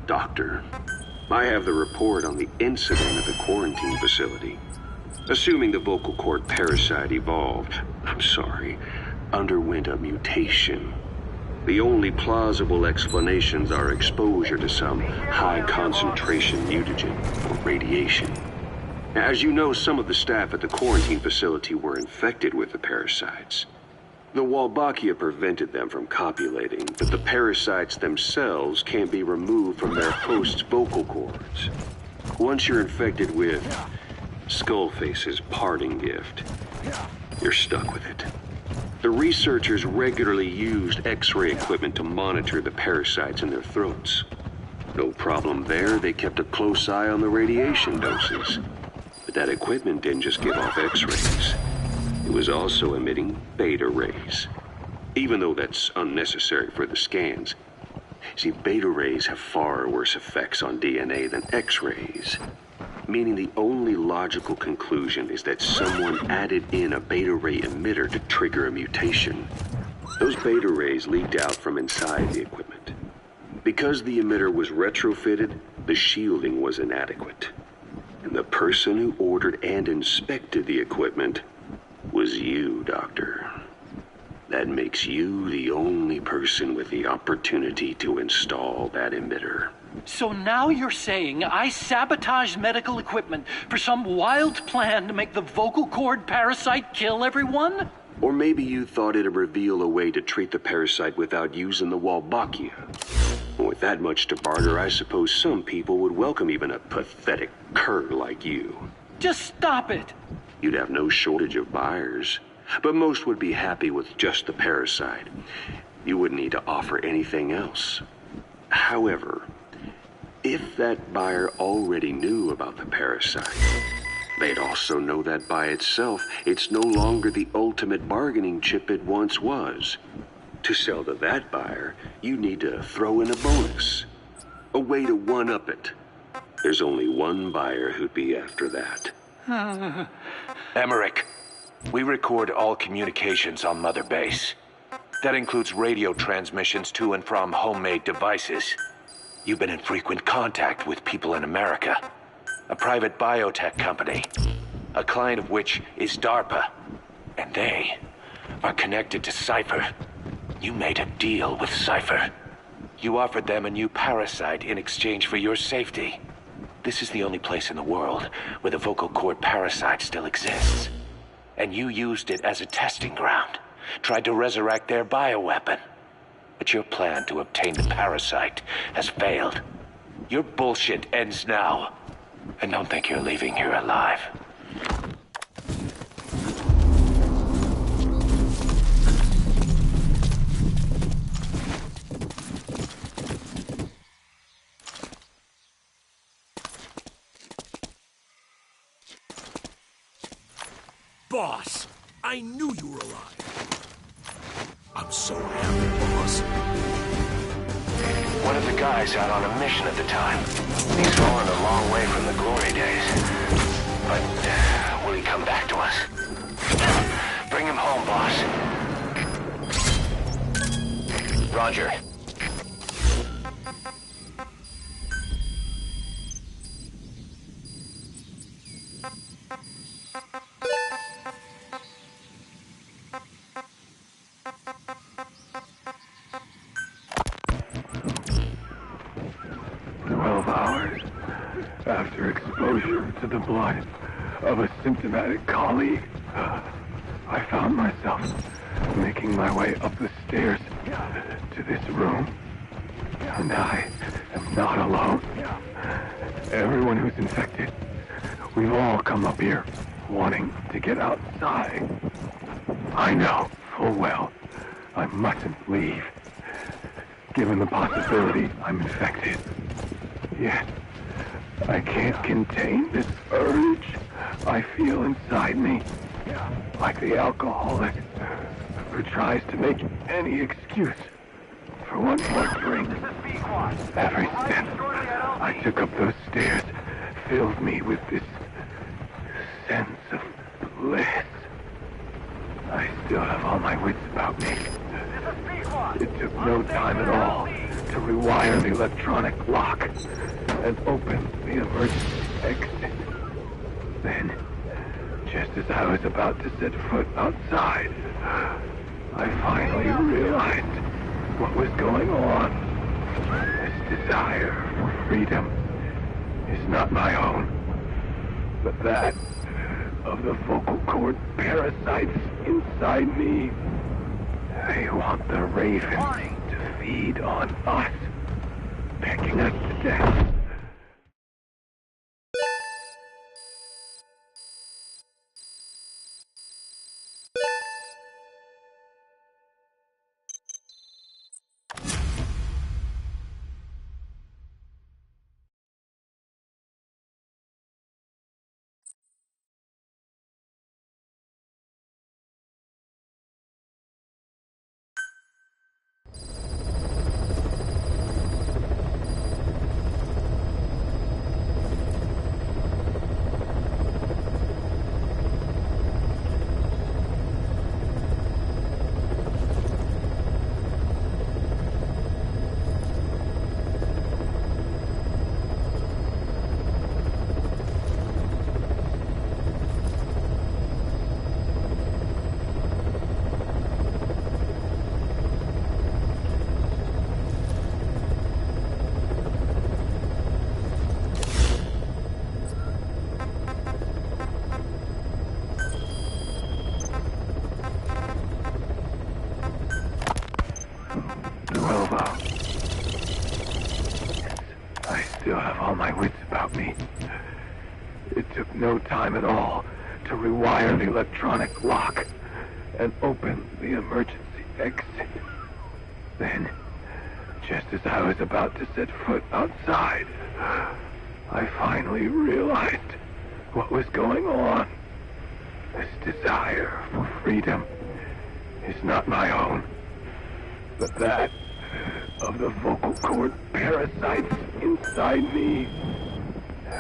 Doctor, I have the report on the incident at the quarantine facility. Assuming the vocal cord parasite underwent a mutation. The only plausible explanations are exposure to some high-concentration mutagen or radiation. As you know, some of the staff at the quarantine facility were infected with the parasites. The Wolbachia prevented them from copulating, but the parasites themselves can't be removed from their host's vocal cords. Once you're infected with Skullface's parting gift, you're stuck with it. The researchers regularly used X-ray equipment to monitor the parasites in their throats. No problem there, they kept a close eye on the radiation doses. But that equipment didn't just give off X-rays. It was also emitting beta rays. Even though that's unnecessary for the scans. See, beta rays have far worse effects on DNA than X-rays. Meaning the only logical conclusion is that someone added in a beta ray emitter to trigger a mutation. Those beta rays leaked out from inside the equipment. Because the emitter was retrofitted, the shielding was inadequate. And the person who ordered and inspected the equipment was you, Doctor. That makes you the only person with the opportunity to install that emitter. So now you're saying I sabotaged medical equipment for some wild plan to make the vocal cord parasite kill everyone? Or maybe you thought it'd reveal a way to treat the parasite without using the Wolbachia. With that much to barter, I suppose some people would welcome even a pathetic cur like you. Just stop it! You'd have no shortage of buyers, but most would be happy with just the parasite. You wouldn't need to offer anything else. However, if that buyer already knew about the parasite, they'd also know that by itself, it's no longer the ultimate bargaining chip it once was. To sell to that buyer, you need to throw in a bonus. A way to one-up it. There's only one buyer who'd be after that. Emmerich, we record all communications on Mother Base. That includes radio transmissions to and from homemade devices. You've been in frequent contact with people in America. A private biotech company. A client of which is DARPA. And they are connected to Cypher. You made a deal with Cypher. You offered them a new parasite in exchange for your safety. This is the only place in the world where the vocal cord parasite still exists. And you used it as a testing ground. Tried to resurrect their bioweapon. But your plan to obtain the parasite has failed. Your bullshit ends now. And don't think you're leaving here alive. Boss, I knew you were alive. I'm so happy, boss. One of the guys out on a mission at the time. He's fallen a long way from the glory days. But will he come back to us? Bring him home, boss. Roger. After exposure to the blood of a symptomatic colleague, I found myself making my way up the stairs to this room. And I am not alone. Everyone who's infected, we've all come up here wanting to get outside. I know full well I mustn't leave, given the possibility I'm infected. Yet, I can't contain this urge I feel inside me. Like the alcoholic who tries to make any excuse for one more drink. Every step I took up those stairs filled me with this sense of bliss. I still have all my wits about me. It took no time at all to rewire the electronic lock and open the emergency exit. Then, just as I was about to set foot outside, I finally realized what was going on. This desire for freedom is not my own, but that of the vocal cord parasites inside me. They want the raven to feed on us, pecking us to death. No time at all to rewire the electronic lock and open the emergency exit. Then, just as I was about to set foot outside, I finally realized what was going on. This desire for freedom is not my own, but that of the vocal cord parasites inside me.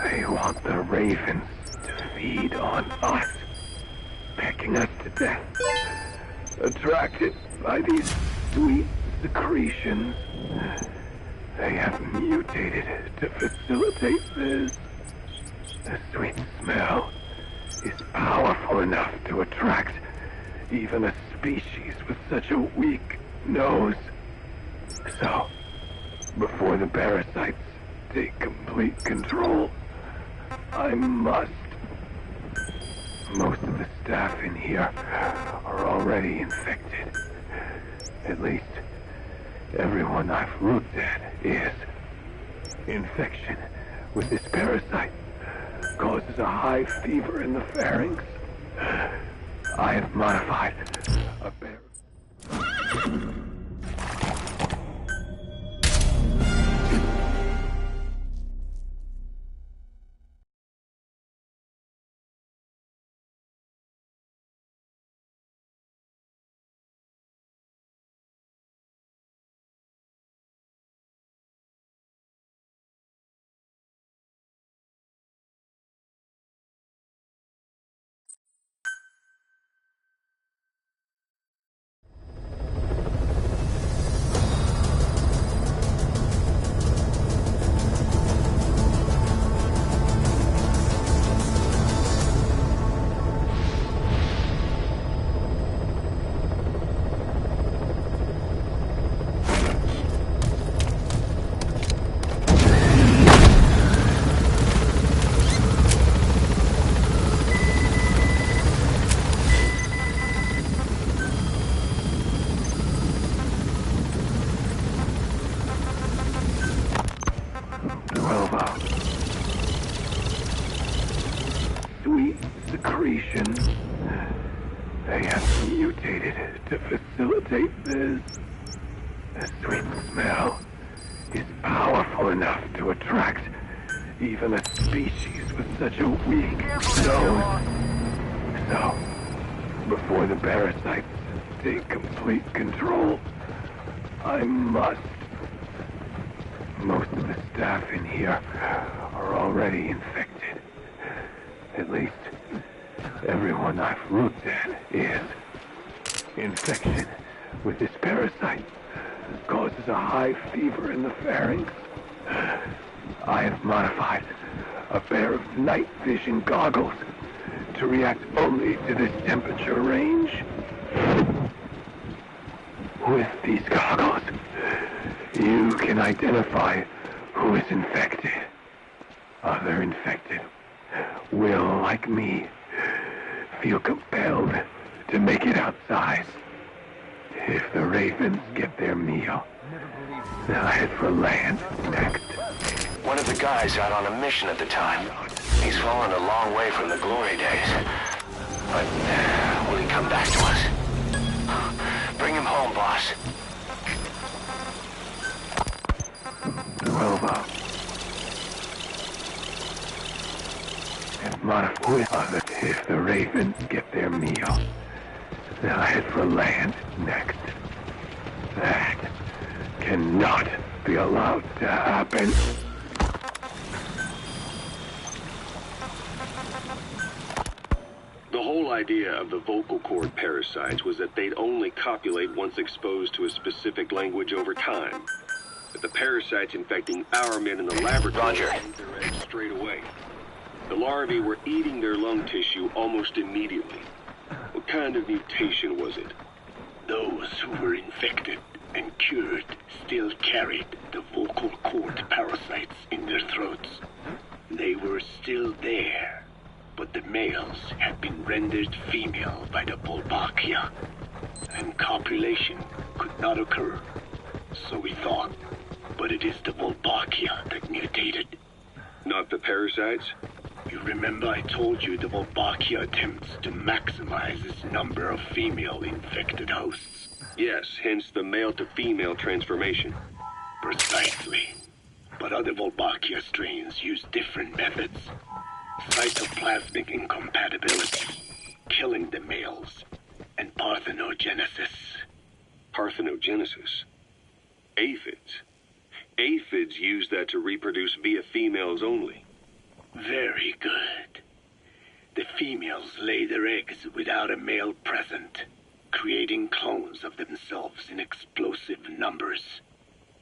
They want the ravens to feed on us, pecking us to death. Attracted by these sweet secretions, they have mutated to facilitate this. The sweet smell is powerful enough to attract even a species with such a weak nose. So, before the parasites take complete control, I must. Most of the staff in here are already infected. At least, everyone I've looked at is. Infection with this parasite causes a high fever in the pharynx. I have modified a They have mutated to facilitate this. The sweet smell is powerful enough to attract even a species with such a weak nose. So, before the parasites take complete control, I must. Most of the staff in here are already infected. At least, everyone I've looked at is. Infection with this parasite causes a high fever in the pharynx. I have modified a pair of night vision goggles to react only to this temperature range. With these goggles, you can identify who is infected. Other infected will, like me, feel compelled to make it outside. If the ravens get their meal, they'll head for land next. One of the guys out on a mission at the time. He's fallen a long way from the glory days. But will he come back to us? Bring him home, boss. 12 up. And modify with others. If the ravens get their meal, they'll head for land next. That cannot be allowed to happen. The whole idea of the vocal cord parasites was that they'd only copulate once exposed to a specific language over time. But the parasites infecting our men in the laboratory ate their eggs straight away. The larvae were eating their lung tissue almost immediately. What kind of mutation was it? Those who were infected and cured still carried the vocal cord parasites in their throats. They were still there, but the males had been rendered female by the Wolbachia, and copulation could not occur. So we thought, but it is the Wolbachia that mutated. Not the parasites? You remember I told you the Wolbachia attempts to maximize its number of female infected hosts? Yes, hence the male-to-female transformation. Precisely. But other Wolbachia strains use different methods. Cytoplasmic incompatibility, killing the males, and parthenogenesis. Parthenogenesis? Aphids? Aphids use that to reproduce via females only. Very good. The females lay their eggs without a male present, creating clones of themselves in explosive numbers.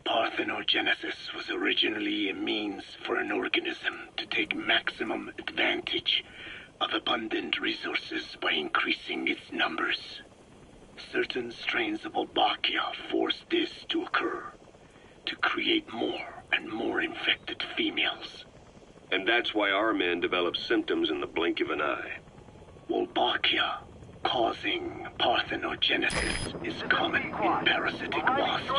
Parthenogenesis was originally a means for an organism to take maximum advantage of abundant resources by increasing its numbers. Certain strains of Wolbachia force this to occur, to create more and more infected females. And that's why our men develop symptoms in the blink of an eye. Wolbachia causing parthenogenesis is common in parasitic wasps.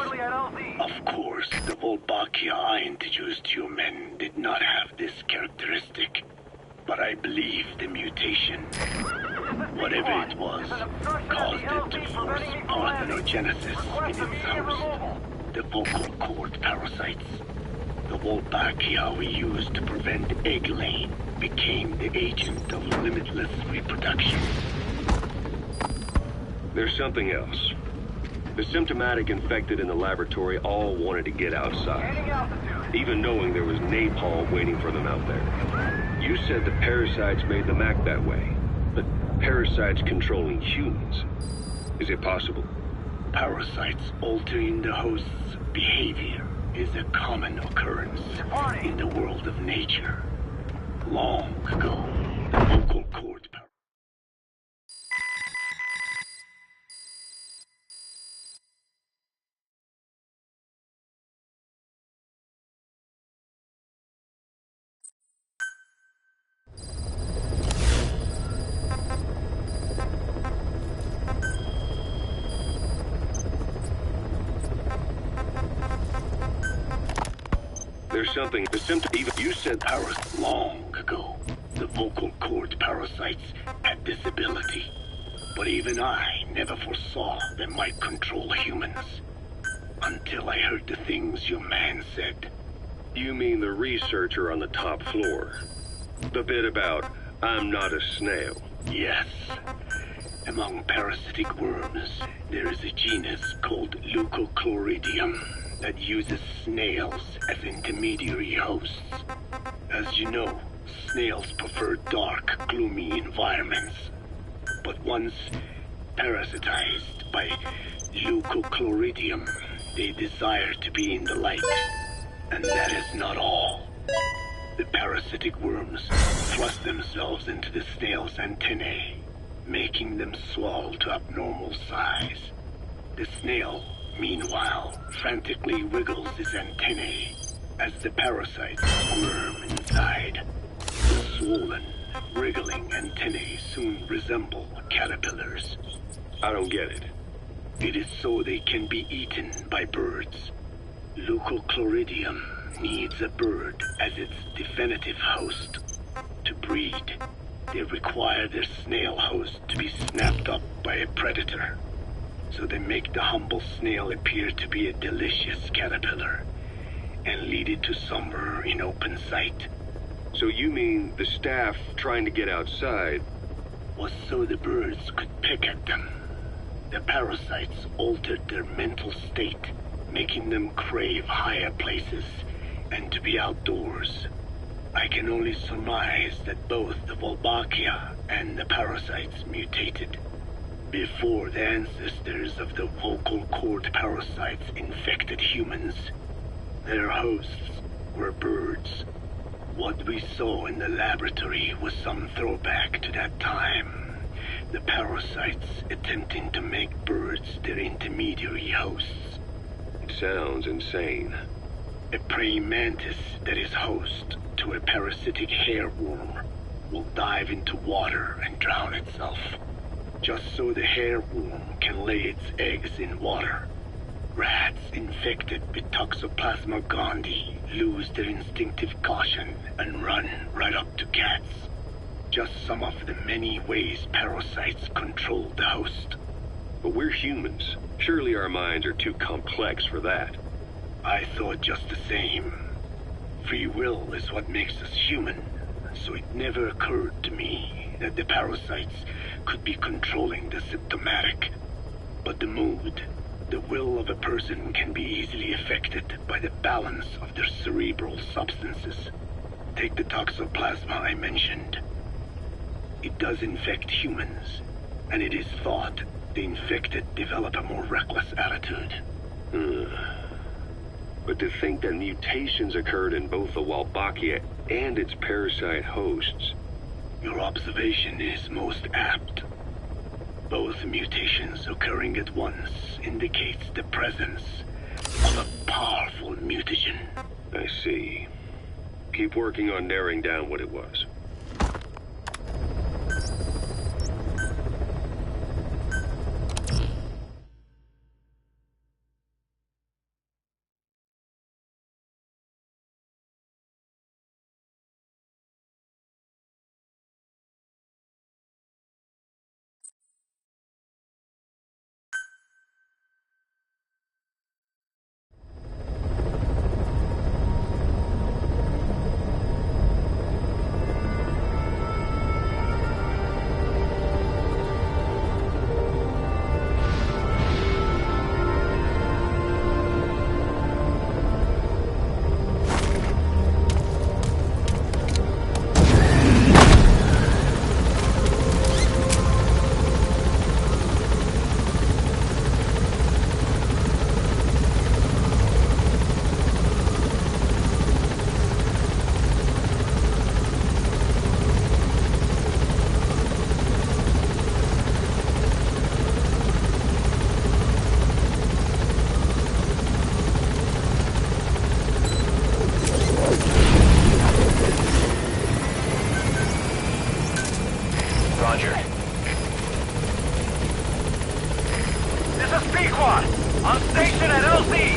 Of course, the Wolbachia I introduced to your men did not have this characteristic, but I believe the mutation, whatever it was, caused it to force parthenogenesis in its host, the vocal cord parasites. The Wolbachia we used to prevent egg laying became the agent of limitless reproduction. There's something else. The symptomatic infected in the laboratory all wanted to get outside, even knowing there was napalm waiting for them out there. You said the parasites made them act that way, but parasites controlling humans. Is it possible? Parasites altering the host's behavior is a common occurrence in the world of nature. Long ago, the vocal cord parasites. There's something, the symptom, even you said Long ago, the vocal cord parasites had this ability, but even I never foresaw they might control humans. Until I heard the things your man said. You mean the researcher on the top floor? The bit about, I'm not a snail. Yes. Among parasitic worms, there is a genus called Leucochloridium that uses snails as intermediary hosts. As you know, snails prefer dark, gloomy environments. But once parasitized by Leucochloridium, They desire to be in the light. And that is not all. The parasitic worms thrust themselves into the snail's antennae, making them swell to abnormal size. The snail, meanwhile, frantically wiggles his antennae as the parasites squirm inside. The swollen, wriggling antennae soon resemble caterpillars. I don't get it. It is so they can be eaten by birds. Leucochloridium needs a bird as its definitive host. To breed, they require their snail host to be snapped up by a predator. So they make the humble snail appear to be a delicious caterpillar and lead it to somewhere in open sight. So you mean the staff trying to get outside was so the birds could pick at them. The parasites altered their mental state, making them crave higher places and to be outdoors. I can only surmise that both the Wolbachia and the parasites mutated before the ancestors of the vocal cord parasites infected humans. Their hosts were birds. What we saw in the laboratory was some throwback to that time. The parasites attempting to make birds their intermediary hosts. It sounds insane. A praying mantis that is host to a parasitic hairworm will dive into water and drown itself, just so the hairworm can lay its eggs in water. Rats infected with Toxoplasma gondii lose their instinctive caution and run right up to cats. Just some of the many ways parasites control the host. But we're humans. Surely our minds are too complex for that. I thought just the same. Free will is what makes us human, so it never occurred to me that the parasites could be controlling the symptomatic. But the mood, the will of a person can be easily affected by the balance of their cerebral substances. Take the toxoplasma I mentioned. It does infect humans, and it is thought the infected develop a more reckless attitude. But to think that mutations occurred in both the Wolbachia and its parasite hosts. Your observation is most apt. Both mutations occurring at once indicates the presence of a powerful mutagen. I see. Keep working on narrowing down what it was. On station at LZ!